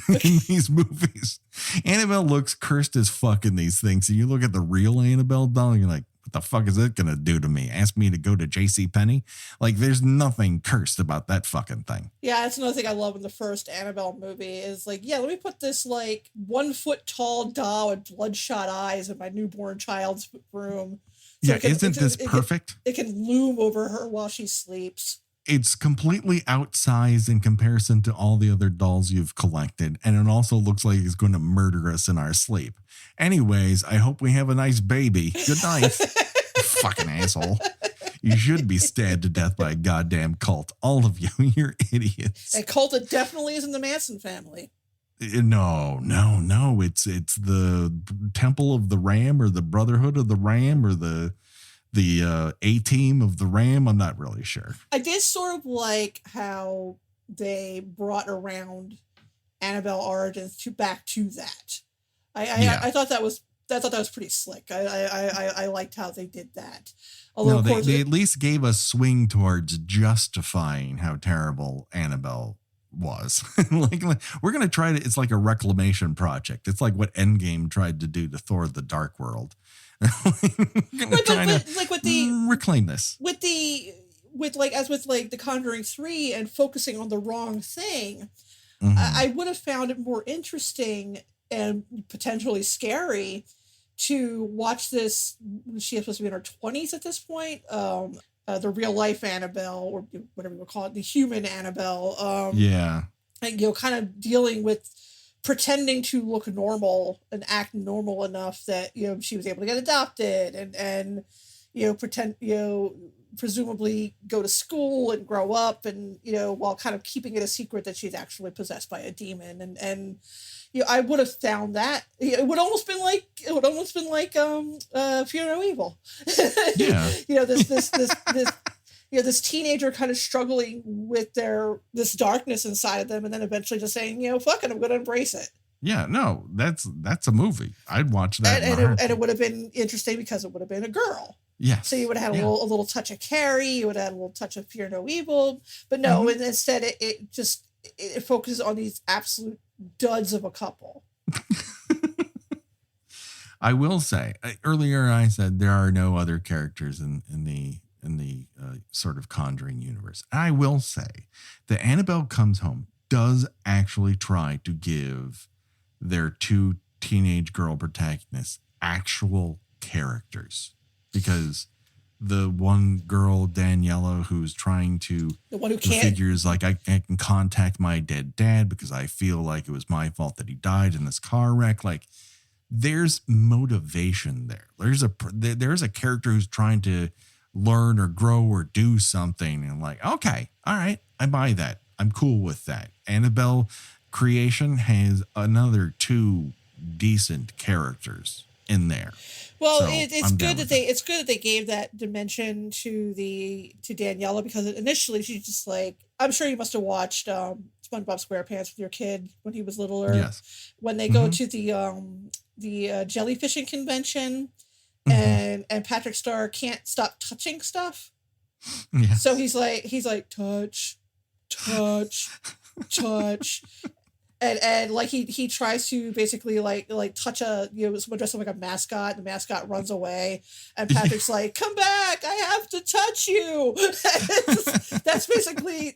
S1: in these movies. Annabelle looks cursed as fuck in these things. And you look at the real Annabelle doll, and you're like, what the fuck is it going to do to me? Ask me to go to JCPenney? Like, there's nothing cursed about that fucking thing.
S2: Yeah, that's another thing I love in the first Annabelle movie is like, let me put this like 1 foot tall doll with bloodshot eyes in my newborn child's room.
S1: So isn't this perfect?
S2: It can loom over her while she sleeps.
S1: It's completely outsized in comparison to all the other dolls you've collected. And it also looks like it's going to murder us in our sleep. Anyways, I hope we have a nice baby. Good night. Fucking asshole. You should be stabbed to death by a goddamn cult. All of you, you're idiots.
S2: And cult, it definitely isn't the Manson family.
S1: No. It's the Temple of the Ram, or the Brotherhood of the Ram, or the A-Team of the Ram. I'm not really sure.
S2: I did sort of like how they brought around Annabelle origins back to that. I thought that was pretty slick. I liked how they did that. Although
S1: they at least gave us swing towards justifying how terrible Annabelle was. like we're gonna try to. It's like a reclamation project. It's like what Endgame tried to do to Thor: The Dark World. Reclaim this
S2: with the Conjuring 3 and focusing on the wrong thing. I would have found it more interesting and potentially scary to watch this. She is supposed to be in her 20s at this point. The real life Annabelle, or whatever you would call it, the human Annabelle. And kind of dealing with pretending to look normal and act normal enough that she was able to get adopted and pretend presumably go to school and grow up, and while kind of keeping it a secret that she's actually possessed by a demon. And I would have found that it would almost been like Fear No Evil. This teenager kind of struggling with this darkness inside of them, and then eventually just saying, fuck it, I'm going to embrace it.
S1: Yeah, no, that's a movie. I'd watch that.
S2: And it would have been interesting because it would have been a girl.
S1: Yeah.
S2: So you would have had a little touch of Carrie, you would have had a little touch of Fear No Evil, but no, and instead it focuses on these absolute duds of a couple.
S1: I will say, earlier I said there are no other characters in the sort of Conjuring universe. I will say that Annabelle Comes Home does actually try to give their two teenage girl protagonists actual characters, because the one girl, Daniela, who's trying to,
S2: the one who can't,
S1: figures like I can contact my dead dad because I feel like it was my fault that he died in this car wreck. Like, there's motivation there. There's a character who's trying to learn or grow or do something, and like, okay, all right, I buy that. I'm cool with that. Annabelle Creation has another two decent characters in there.
S2: Well, so it's good that they gave that dimension to Daniela, because initially she's just like, I'm sure you must have watched SpongeBob SquarePants with your kid when he was littler.
S1: Yes.
S2: When they go to the jellyfishing convention, and Patrick Star can't stop touching stuff.
S1: Yes.
S2: So he's like touch. And like he tries to basically like touch someone dressed up like a mascot, and the mascot runs away, and Patrick's like, come back, I have to touch you. that's basically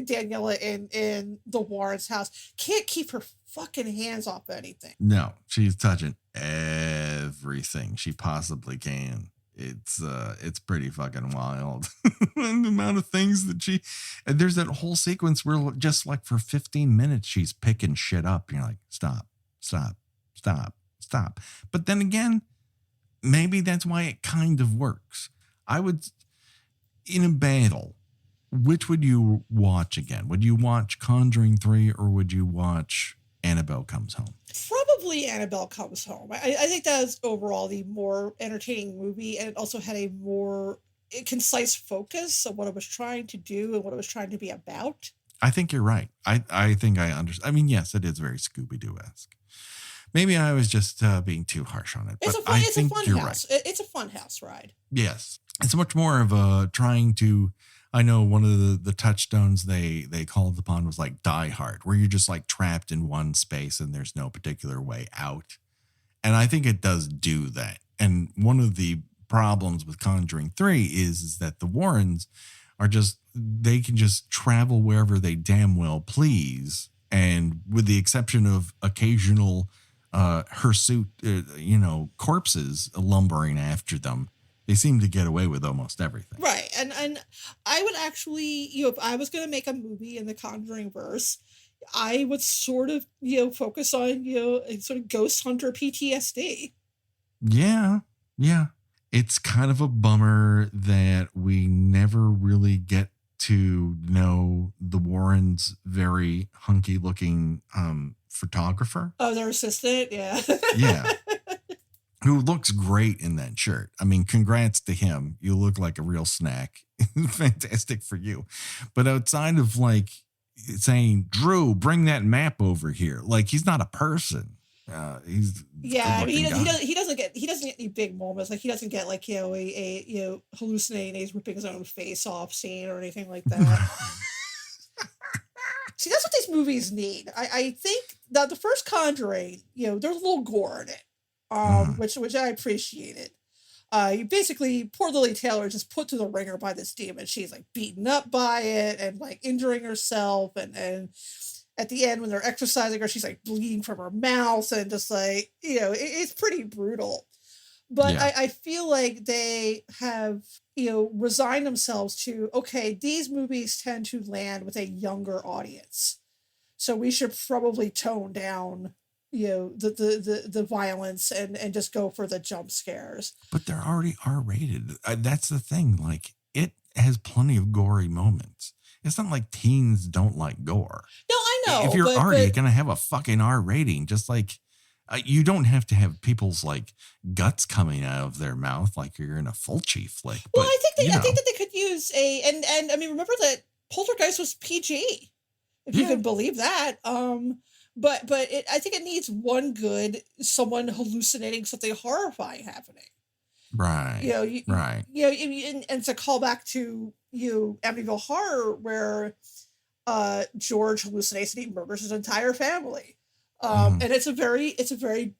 S2: Daniela in the Warrens' house. Can't keep her fucking hands off anything.
S1: No, she's touching everything she possibly can. It's pretty fucking wild. The amount of things that and there's that whole sequence where just like for 15 minutes she's picking shit up. You're like, stop. But then again, maybe that's why it kind of works. I would, in a battle, which would you watch again? Would you watch Conjuring 3 or would you watch Annabelle Comes Home?
S2: Probably Annabelle Comes Home. I think that was overall the more entertaining movie, and it also had a more concise focus of what it was trying to do and what it was trying to be about.
S1: I think you're right. I think I understand. I mean, yes, it is very Scooby-Doo-esque. Maybe I was just being too harsh on it. But I think you're right.
S2: It's a fun house ride.
S1: Yes. It's much more of a trying to, I know one of the touchstones they called upon was like Die Hard, where you're just like trapped in one space and there's no particular way out. And I think it does do that. And one of the problems with Conjuring 3 is that the Warrens are they can just travel wherever they damn well please. And with the exception of occasional hirsute, corpses lumbering after them, they seem to get away with almost everything.
S2: Right. And I would actually, if I was going to make a movie in the Conjuringverse, I would sort of, focus on, sort of ghost hunter PTSD.
S1: Yeah. Yeah. It's kind of a bummer that we never really get to know the Warrens' very hunky looking photographer.
S2: Oh, their assistant. Yeah.
S1: Yeah. Who looks great in that shirt. I mean, congrats to him. You look like a real snack. Fantastic for you. But outside of like saying, Drew, bring that map over here. Like, he's not a person. He's
S2: I mean, he doesn't get any big moments. Like, he doesn't get like, a hallucinating, he's ripping his own face off scene or anything like that. See, that's what these movies need. I think that the first Conjuring, there's a little gore in it. Which I appreciated. You basically, poor Lily Taylor is just put through the ringer by this demon. She's like beaten up by it and like injuring herself. And at the end, when they're exercising her, she's like bleeding from her mouth and just like, it's pretty brutal. But yeah. I feel like they have, resigned themselves to, okay, these movies tend to land with a younger audience. So we should probably tone down the violence and just go for the jump scares.
S1: But they're already R-rated. That's the thing. Like, it has plenty of gory moments. It's not like teens don't like gore.
S2: No, I know.
S1: If you're already going to have a fucking R rating, just like you don't have to have people's like guts coming out of their mouth like you're in a Fulci flick.
S2: Well, I think that they could use and I mean, remember that Poltergeist was PG, if you can believe that. But I think it needs someone hallucinating something horrifying happening.
S1: Right. Right.
S2: And to call back to Amityville Horror, where George hallucinates and he murders his entire family. And it's a very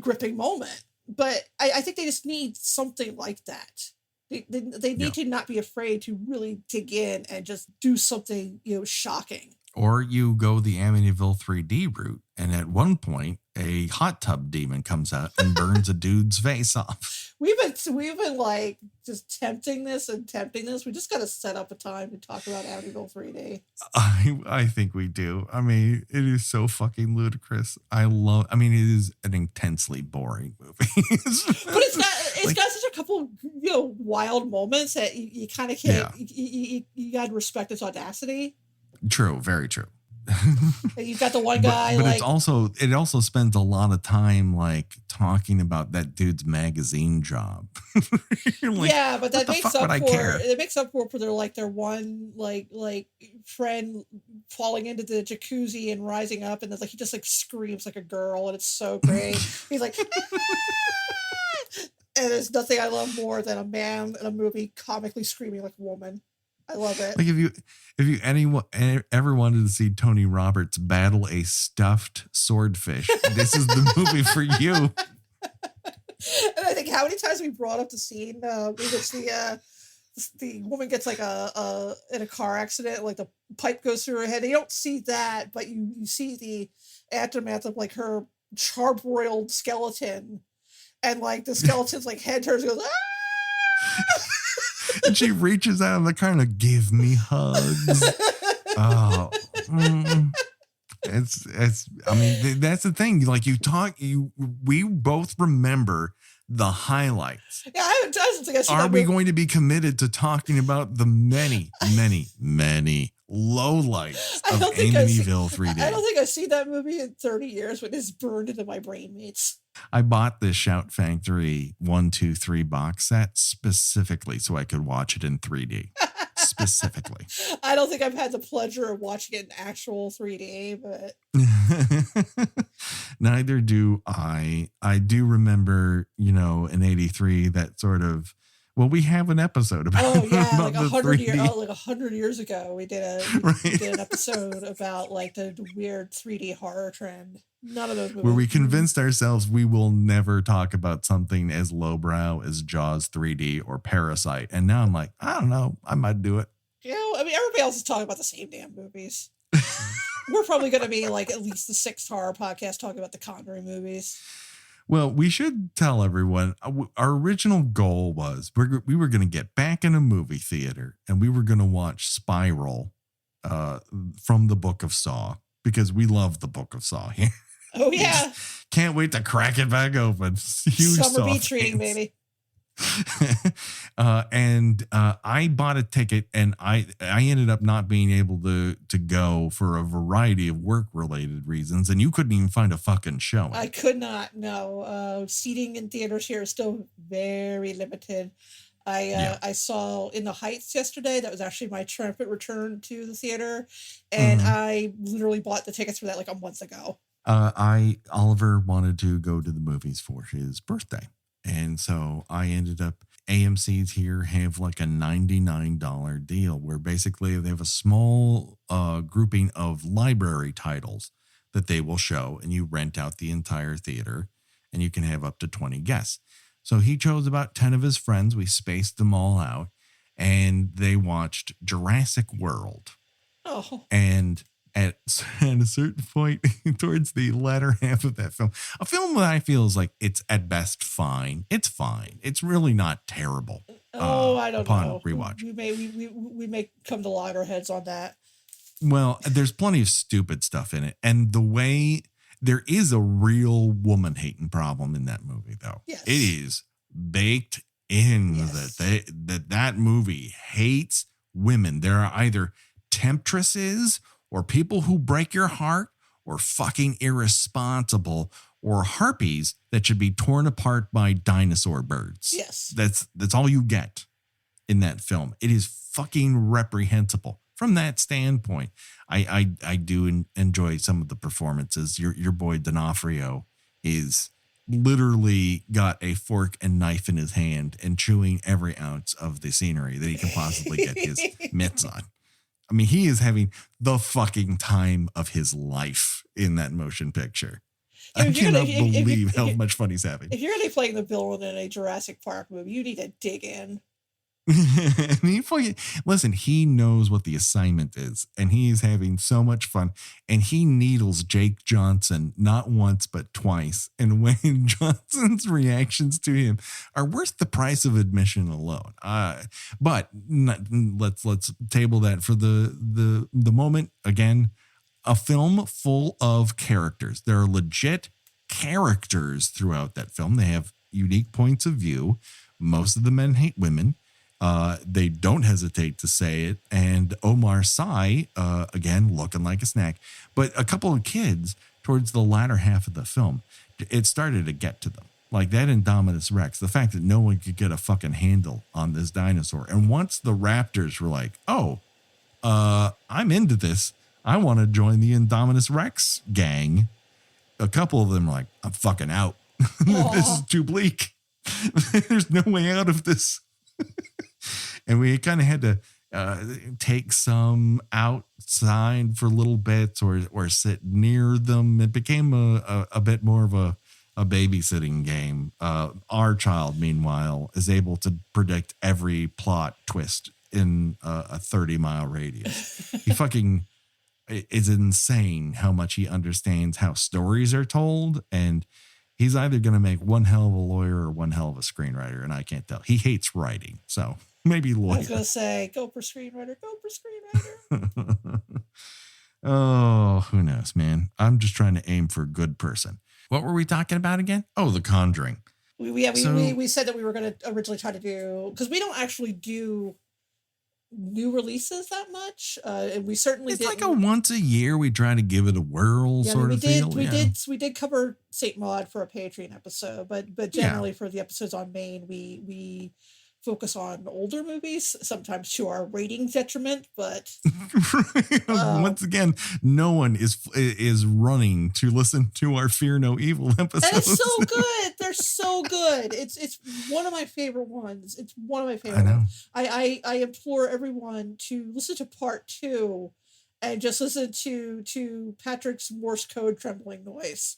S2: gripping moment. But I think they just need something like that. They need to not be afraid to really dig in and just do something shocking.
S1: Or you go the Amityville 3D route, and at one point, a hot tub demon comes out and burns a dude's face off.
S2: We've been like just tempting this. We just got to set up a time to talk about Amityville 3D.
S1: I think we do. I mean, it is so fucking ludicrous. It is an intensely boring movie.
S2: But it's got such a couple wild moments that you kind of can't. Yeah. You got to respect its audacity.
S1: True, very true.
S2: You've got the one guy,
S1: but it also spends a lot of time like talking about that dude's magazine job. Like,
S2: yeah, but that makes up for their one friend falling into the jacuzzi and rising up, and then he just screams like a girl, and it's so great. He's like, and there's nothing I love more than a man in a movie comically screaming like a woman. I love it.
S1: Like if you anyone ever wanted to see Tony Roberts battle a stuffed swordfish, this is the movie for you.
S2: And I think how many times we brought up the scene, the woman gets like in a car accident, like the pipe goes through her head. You don't see that, but you see the aftermath of like her charbroiled skeleton, and like the skeleton's like head turns and goes, ah!
S1: And she reaches out of the car and give me hugs. Oh, it's. I mean, that's the thing. Like we both remember the highlights.
S2: Yeah, I don't think I see.
S1: Are we going to be committed to talking about the many, many, many lowlights of Amityville 3D?
S2: I don't think I've seen that movie in 30 years, but it's burned into my brain mates.
S1: I bought this Shout Factory 1, 2, 3 box set specifically so I could watch it in 3D. Specifically.
S2: I don't think I've had the pleasure of watching it in actual 3D, but
S1: neither do I. I do remembe in 83 that sort of. Well, we have an episode about.
S2: Oh yeah, about like 100 years ago, we did an episode about like the weird 3D horror trend. None of those movies.
S1: Where we convinced ourselves we will never talk about something as lowbrow as Jaws 3D or Parasite, and now I'm like, I don't know, I might do it.
S2: I mean, everybody else is talking about the same damn movies. We're probably going to be like at least the 6th horror podcast talking about the Conjuring movies.
S1: Well, we should tell everyone our original goal was we were going to get back in a movie theater and we were going to watch Spiral from the Book of Saw because we love the Book of Saw here.
S2: Oh, yeah.
S1: Can't wait to crack it back open. Huge
S2: Summer beach reading, baby.
S1: I bought a ticket, and I ended up not being able to go for a variety of work related reasons, and you couldn't even find a fucking showing.
S2: I could not. No, seating in theaters here is still very limited. I saw In the Heights yesterday. That was actually my triumphant return to the theater, and I literally bought the tickets for that like a month ago.
S1: Oliver wanted to go to the movies for his birthday, and so I ended up. AMC's here have like a $99 deal where basically they have a small grouping of library titles that they will show, and you rent out the entire theater, and you can have up to 20 guests. So he chose about 10 of his friends. We spaced them all out, and they watched Jurassic World.
S2: Oh.
S1: And at a certain point towards the latter half of that film, a film that I feel is like it's at best fine. It's fine. It's really not terrible.
S2: I don't know.
S1: Rewatch.
S2: We may come to loggerheads on that.
S1: Well, there's plenty of stupid stuff in it. And the way there is a real woman hating problem in that movie, though.
S2: Yes.
S1: It is baked in that movie hates women. There are either temptresses or people who break your heart or fucking irresponsible or harpies that should be torn apart by dinosaur birds.
S2: Yes.
S1: That's all you get in that film. It is fucking reprehensible. From that standpoint, I do enjoy some of the performances. Your boy D'Onofrio is literally got a fork and knife in his hand and chewing every ounce of the scenery that he can possibly get his mitts on. I mean, he is having the fucking time of his life in that motion picture. I cannot believe how much fun he's having.
S2: If you're going to be playing the villain in a Jurassic Park movie, you need to dig in.
S1: Listen, he knows what the assignment is, and he's having so much fun, and he needles Jake Johnson not once but twice, and Wayne Johnson's reactions to him are worth the price of admission alone. But let's table that for the moment. Again, a film full of characters. There are legit characters throughout that film. They have unique points of view. Most of the men hate women. They don't hesitate to say it. And Omar Sy, again, looking like a snack. But a couple of kids towards the latter half of the film, it started to get to them. Like that Indominus Rex, the fact that no one could get a fucking handle on this dinosaur. And once the raptors were like, I'm into this. I want to join the Indominus Rex gang. A couple of them were like, I'm fucking out. This is too bleak. There's no way out of this. And we kind of had to take some outside for little bits or sit near them. It became a bit more of a babysitting game. Our child, meanwhile, is able to predict every plot twist in a 30-mile radius. He fucking is insane how much he understands how stories are told, and he's either going to make one hell of a lawyer or one hell of a screenwriter, and I can't tell. He hates writing, so maybe lawyer.
S2: I was going to say, go for screenwriter, go for screenwriter.
S1: Oh, who knows, man? I'm just trying to aim for good person. What were we talking about again? Oh, The Conjuring.
S2: We said that we were going to originally try to do, because we don't actually do new releases that much, and we certainly
S1: it's
S2: didn't.
S1: Like a once a year we try to give it a whirl sort of feel.
S2: We did cover Saint Maud for a Patreon episode, but generally for the episodes on Maine, we focus on older movies, sometimes to our ratings detriment, but
S1: once again, no one is running to listen to our Fear No Evil episodes.
S2: And it's so good. They're so good. It's one of my favorite ones. It's one of my favorite ones. I implore everyone to listen to part 2 and just listen to Patrick's Morse code trembling noise.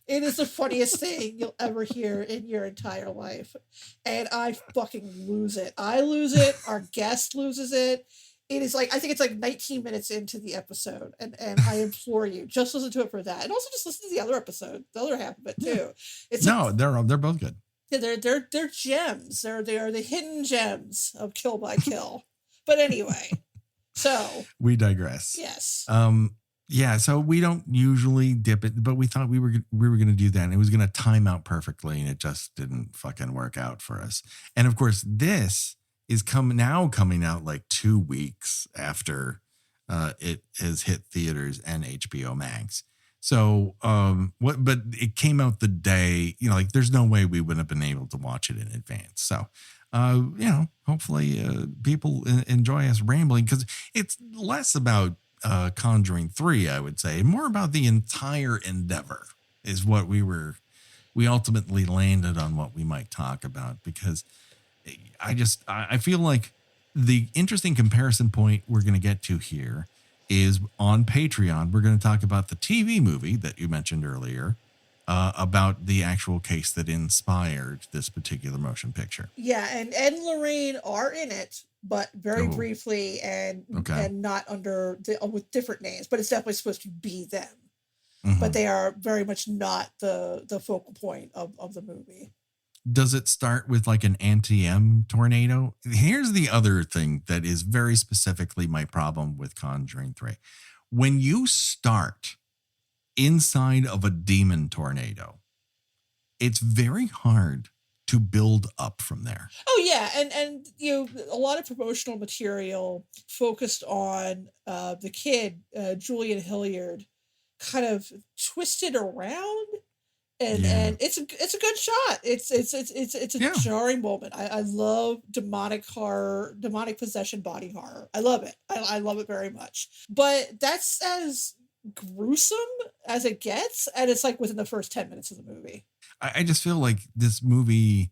S2: It is the funniest thing you'll ever hear in your entire life. And I fucking lose it. I lose it. Our guest loses it. It is like, I think it's like 19 minutes into the episode. And I implore you, just listen to it for that. And also just listen to the other episode, the other half of it too.
S1: They're both good.
S2: Yeah, they're gems. They are the hidden gems of Kill by Kill. But anyway. So
S1: we digress.
S2: Yes.
S1: Yeah, so we don't usually dip it, but we thought we were going to do that, and it was going to time out perfectly, and it just didn't fucking work out for us. And of course, this is coming out like 2 weeks after it has hit theaters and HBO Max. So but it came out the day, like there's no way we would have been able to watch it in advance. So hopefully people enjoy us rambling, because it's less about Conjuring 3, I would say, more about the entire endeavor is what we ultimately landed on what we might talk about, because I feel like the interesting comparison point we're going to get to here is on Patreon. We're going to talk about the TV movie that you mentioned earlier, about the actual case that inspired this particular motion picture.
S2: Yeah, and Ed and Lorraine are in it, but very briefly, and not with different names, but it's definitely supposed to be them. Mm-hmm. But they are very much not the focal point of the movie.
S1: Does it start with like an anti-M tornado? Here's the other thing that is very specifically my problem with Conjuring 3. When you start inside of a demon tornado, it's very hard to build up from there.
S2: Oh yeah, and a lot of promotional material focused on the kid, Julian Hilliard, kind of twisted around, and it's a good shot. It's a jarring moment. I love demonic horror, demonic possession, body horror. I love it. I love it very much. But that's as gruesome as it gets, and it's like within the first 10 minutes of the movie.
S1: I just feel like this movie,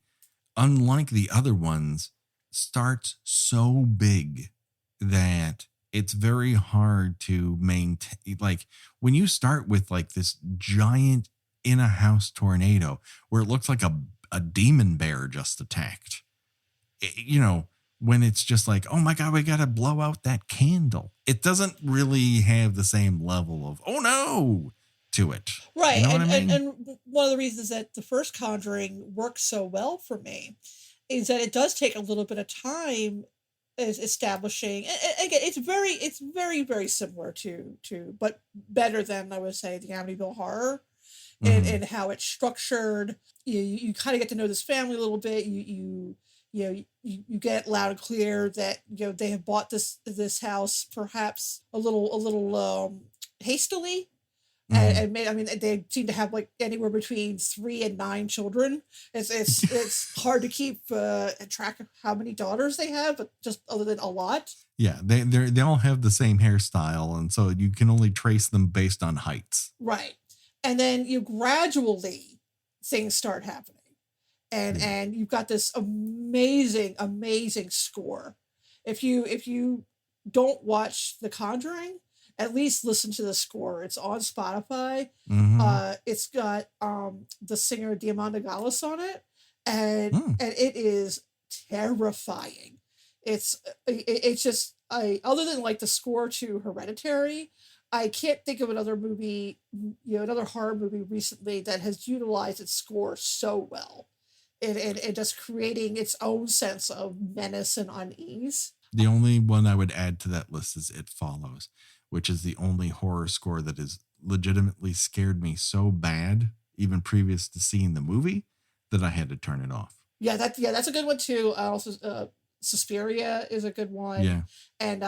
S1: unlike the other ones, starts so big that it's very hard to maintain. Like when you start with like this giant in a house tornado where it looks like a demon bear just attacked, when it's just like, oh my God, we got to blow out that candle. It doesn't really have the same level of, oh no, to it.
S2: Right. And one of the reasons that the first Conjuring works so well for me is that it does take a little bit of time as establishing. And again, it's very, very similar to, but better than, I would say, the Amityville Horror. Mm-hmm. And how it's structured. You kind of get to know this family a little bit. You get loud and clear that they have bought this house perhaps a little hastily. Mm-hmm. And they seem to have like anywhere between 3 and 9 children. It's hard to keep track of how many daughters they have, but just other than a lot.
S1: Yeah, they all have the same hairstyle, and so you can only trace them based on heights.
S2: Right. And then gradually things start happening, and you've got this amazing score. If you don't watch The Conjuring, at least listen to the score. It's on Spotify. Mm-hmm. It's got the singer Diamanda Gallis on it, and it is terrifying. It's just other than like the score to Hereditary, I can't think of another movie, another horror movie recently that has utilized its score so well, and just creating its own sense of menace and unease.
S1: The only one I would add to that list is It Follows, which is the only horror score that has legitimately scared me so bad, even previous to seeing the movie, that I had to turn it off.
S2: Yeah, that's a good one too. Also, Suspiria is a good one.
S1: Yeah,
S2: and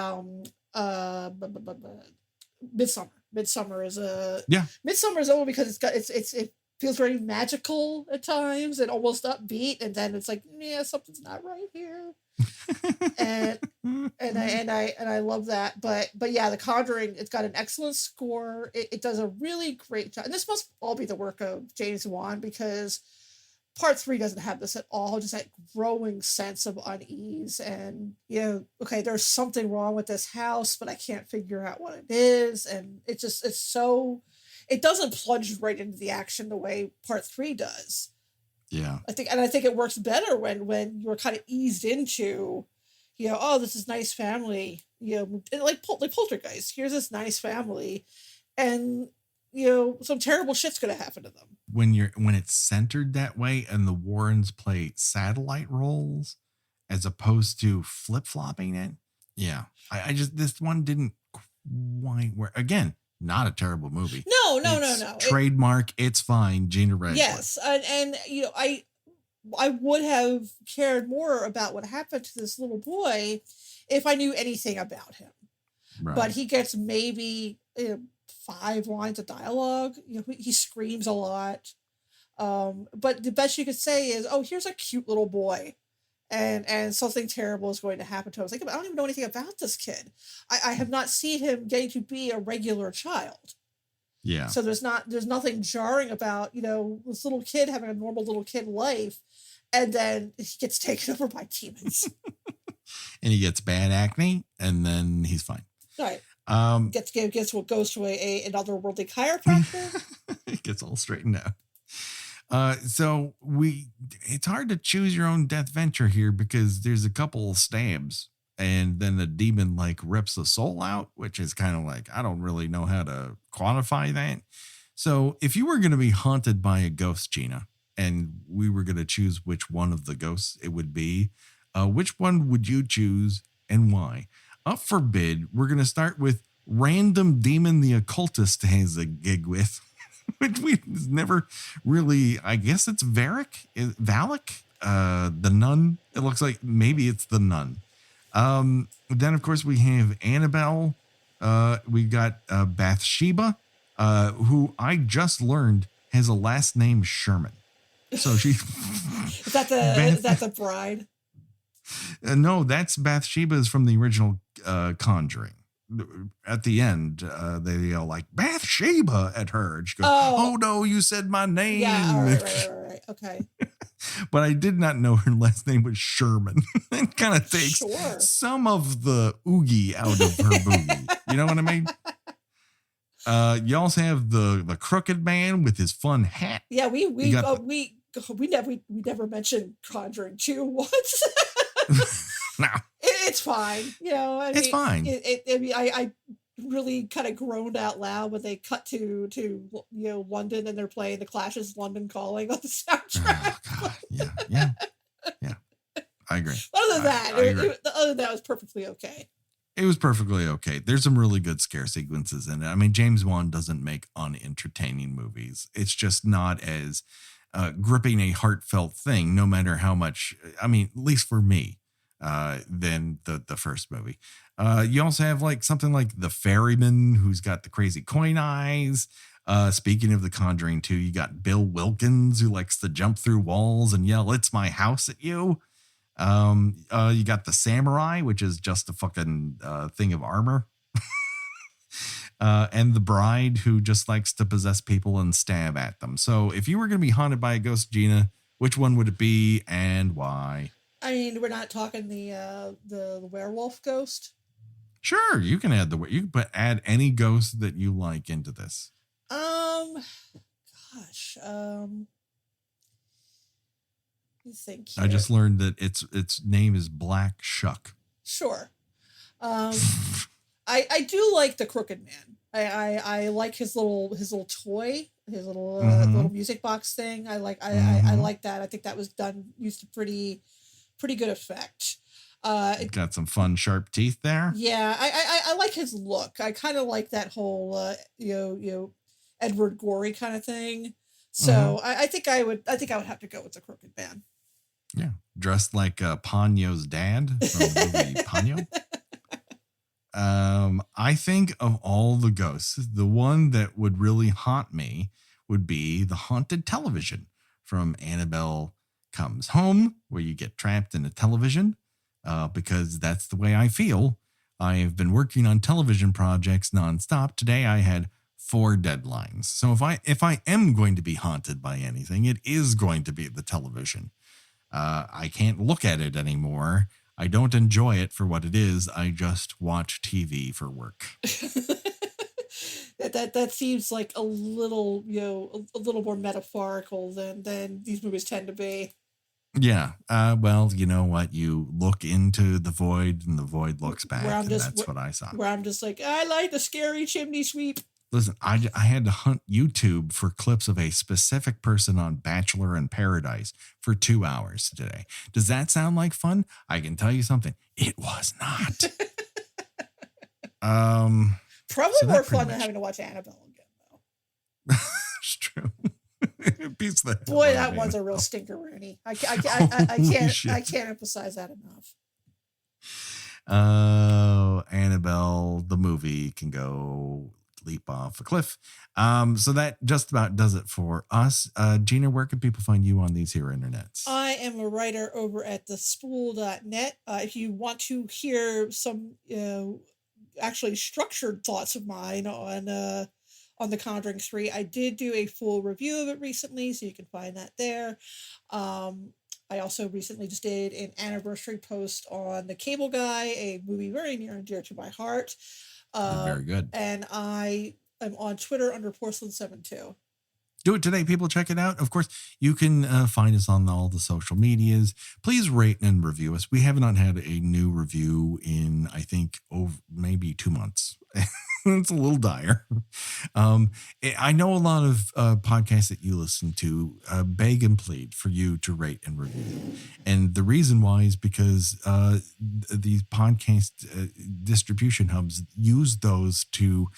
S2: Midsummer. Midsummer is a one because it feels very magical at times and almost upbeat, and then it's like, yeah, something's not right here. and I love that. But yeah, The Conjuring, it's got an excellent score. It does a really great job. And this must all be the work of James Wan, because Part 3 doesn't have this at all, just that growing sense of unease and, okay, there's something wrong with this house, but I can't figure out what it is. And it doesn't plunge right into the action the way Part 3 does.
S1: Yeah.
S2: I think it works better when you're kind of eased into, this is nice family, like Poltergeist. Here's this nice family, and some terrible shit's gonna happen to them.
S1: When it's centered that way, and the Warrens play satellite roles as opposed to flip-flopping it. Yeah. I just, this one didn't quite work. Again, not a terrible movie.
S2: No.
S1: Trademark. It's fine. Gina Redwood.
S2: Yes. And I would have cared more about what happened to this little boy if I knew anything about him.
S1: Right.
S2: But he gets maybe 5 lines of dialogue. He screams a lot. But the best you could say is, oh, here's a cute little boy. And something terrible is going to happen to him. I was like, I don't even know anything about this kid. I have not seen him getting to be a regular child.
S1: Yeah.
S2: So there's nothing jarring about, this little kid having a normal little kid life, and then he gets taken over by demons.
S1: And he gets bad acne, and then he's fine.
S2: Right. Gets what goes to an otherworldly chiropractor.
S1: It gets all straightened out. So it's hard to choose your own death venture here because there's a couple of stabs and then the demon like rips the soul out, which is kind of like, I don't really know how to quantify that. So if you were going to be haunted by a ghost, Gina, and we were going to choose which one of the ghosts it would be, which one would you choose and why? Up for bid, we're going to start with random demon the occultist has a gig with. Which we've never really, I guess it's Valak, the nun. It looks like maybe it's the nun. Then, of course, we have Annabelle. We got Bathsheba, who I just learned has a last name Sherman. So she
S2: is that the bride?
S1: No, that's Bathsheba is from the original Conjuring. At the end, they yell like Bathsheba at her. And she goes, oh no, you said my name.
S2: Yeah, all right. Okay.
S1: But I did not know her last name was Sherman. It kind of takes some of the oogie out of her boogie. You know what I mean? You also have the crooked man with his fun hat.
S2: Yeah, we never mentioned Conjuring 2 once.
S1: No.
S2: It's fine.
S1: It's fine.
S2: I really kind of groaned out loud when they cut to London and they're playing the Clash's London Calling on the soundtrack.
S1: Oh, God. Yeah. I agree.
S2: Other than that, it was perfectly okay.
S1: It was perfectly okay. There's some really good scare sequences in it. I mean, James Wan doesn't make unentertaining movies. It's just not as gripping a heartfelt thing, no matter how much, I mean, at least for me. Than the first movie. You also have like something like the ferryman who's got the crazy coin eyes. Speaking of the Conjuring 2, you got Bill Wilkins who likes to jump through walls and yell, "It's my house" at you. You got the samurai, which is just a fucking thing of armor. And the bride who just likes to possess people and stab at them. So if you were going to be haunted by a ghost, Gina, which one would it be and why?
S2: I mean, we're not talking the werewolf ghost.
S1: Sure, you can add any ghost that you like into this.
S2: Let me think here.
S1: I just learned that its name is Black Shuck.
S2: Sure. I do like the Crooked Man. I like his little toy, his little music box thing. I like that. I think that was used to pretty good effect. It
S1: got some fun sharp teeth there.
S2: Yeah, I like his look. I kind of like that whole Edward Gorey kind of thing. So I think I would have to go with the Crooked Man.
S1: Yeah, dressed like Ponyo's dad from the movie Ponyo. I think of all the ghosts, the one that would really haunt me would be the haunted television from Annabelle Comes Home, where you get trapped in a television, because that's the way I feel. I have been working on television projects nonstop. Today I had 4 deadlines. So if I am going to be haunted by anything, it is going to be the television. I can't look at it anymore. I don't enjoy it for what it is. I just watch TV for work.
S2: That seems like a little more metaphorical than these movies tend to be.
S1: Yeah. Well, you know what? You look into the void and the void looks back. And that's what I saw.
S2: Where I'm just like, I like the scary chimney sweep.
S1: Listen, I had to hunt YouTube for clips of a specific person on Bachelor in Paradise for 2 hours today. Does that sound like fun? I can tell you something. It was not.
S2: Probably
S1: So that
S2: more
S1: pretty
S2: fun than
S1: much-
S2: having to watch Annabelle again, though.
S1: It's true. It beats the hell
S2: Boy,
S1: out
S2: that
S1: of
S2: one's a
S1: Annabelle.
S2: real stinker, Rooney. I
S1: Holy
S2: can't
S1: shit.
S2: I can't emphasize that enough.
S1: Oh, Annabelle, the movie can go leap off a cliff. So that just about does it for us. Gena, where can people find you on these here internets?
S2: I am a writer over at thespool.net. If you want to hear some actually structured thoughts of mine on The Conjuring 3, I did do a full review of it recently, so you can find that there. I also recently just did an anniversary post on The Cable Guy, a movie very near and dear to my heart.
S1: Very good.
S2: And I am on Twitter under Porcelain72.
S1: Do it today, people. Check it out. Of course, you can find us on all the social medias. Please rate and review us. We have not had a new review in, I think, maybe 2 months. It's a little dire. I know a lot of podcasts that you listen to beg and plead for you to rate and review. And the reason why is because these podcast distribution hubs use those to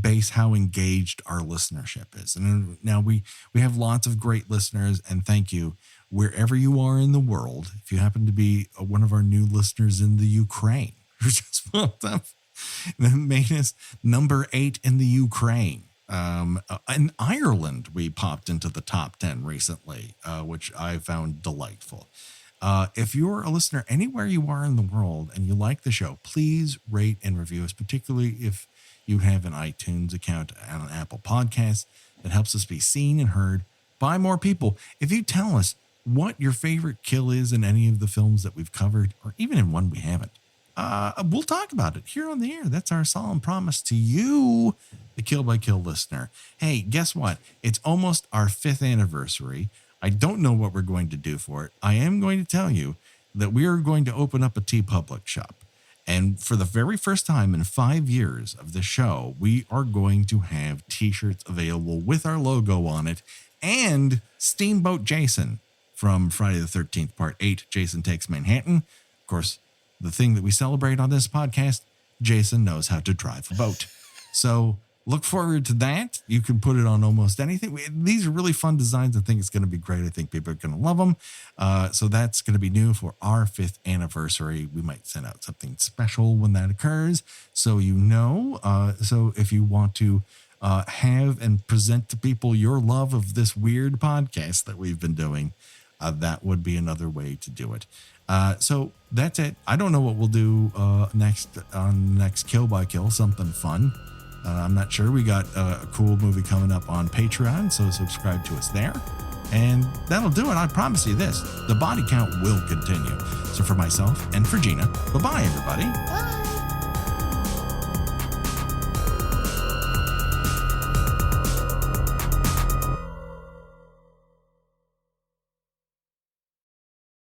S1: base how engaged our listenership is. And now we have lots of great listeners, and thank you wherever you are in the world. If you happen to be one of our new listeners in the Ukraine, who just popped up and made us number 8 in the Ukraine. In Ireland, we popped into the top 10 recently, which I found delightful. If you're a listener anywhere you are in the world and you like the show, please rate and review us, particularly if you have an iTunes account and an Apple Podcast. That helps us be seen and heard by more people. If you tell us what your favorite kill is in any of the films that we've covered, or even in one we haven't, we'll talk about it here on the air. That's our solemn promise to you, the Kill by Kill listener. Hey, guess what? It's almost our 5th anniversary. I don't know what we're going to do for it. I am going to tell you that we are going to open up a TeePublic shop. And for the very first time in 5 years of the show, we are going to have t-shirts available with our logo on it and Steamboat Jason from Friday the 13th, Part 8, Jason Takes Manhattan. Of course, the thing that we celebrate on this podcast, Jason knows how to drive a boat. So look forward to that. You can put it on almost anything. These are really fun designs. I think it's going to be great. I think people are going to love them. So that's going to be new for our 5th anniversary. We might send out something special when that occurs, so you know. So if you want to have and present to people your love of this weird podcast that we've been doing, that would be another way to do it. So that's it. I don't know what we'll do next Kill by Kill, something fun. I'm not sure. We got a cool movie coming up on Patreon, so subscribe to us there. And that'll do it. I promise you this. The body count will continue. So for myself and for Gena, bye-bye, everybody.
S2: Bye.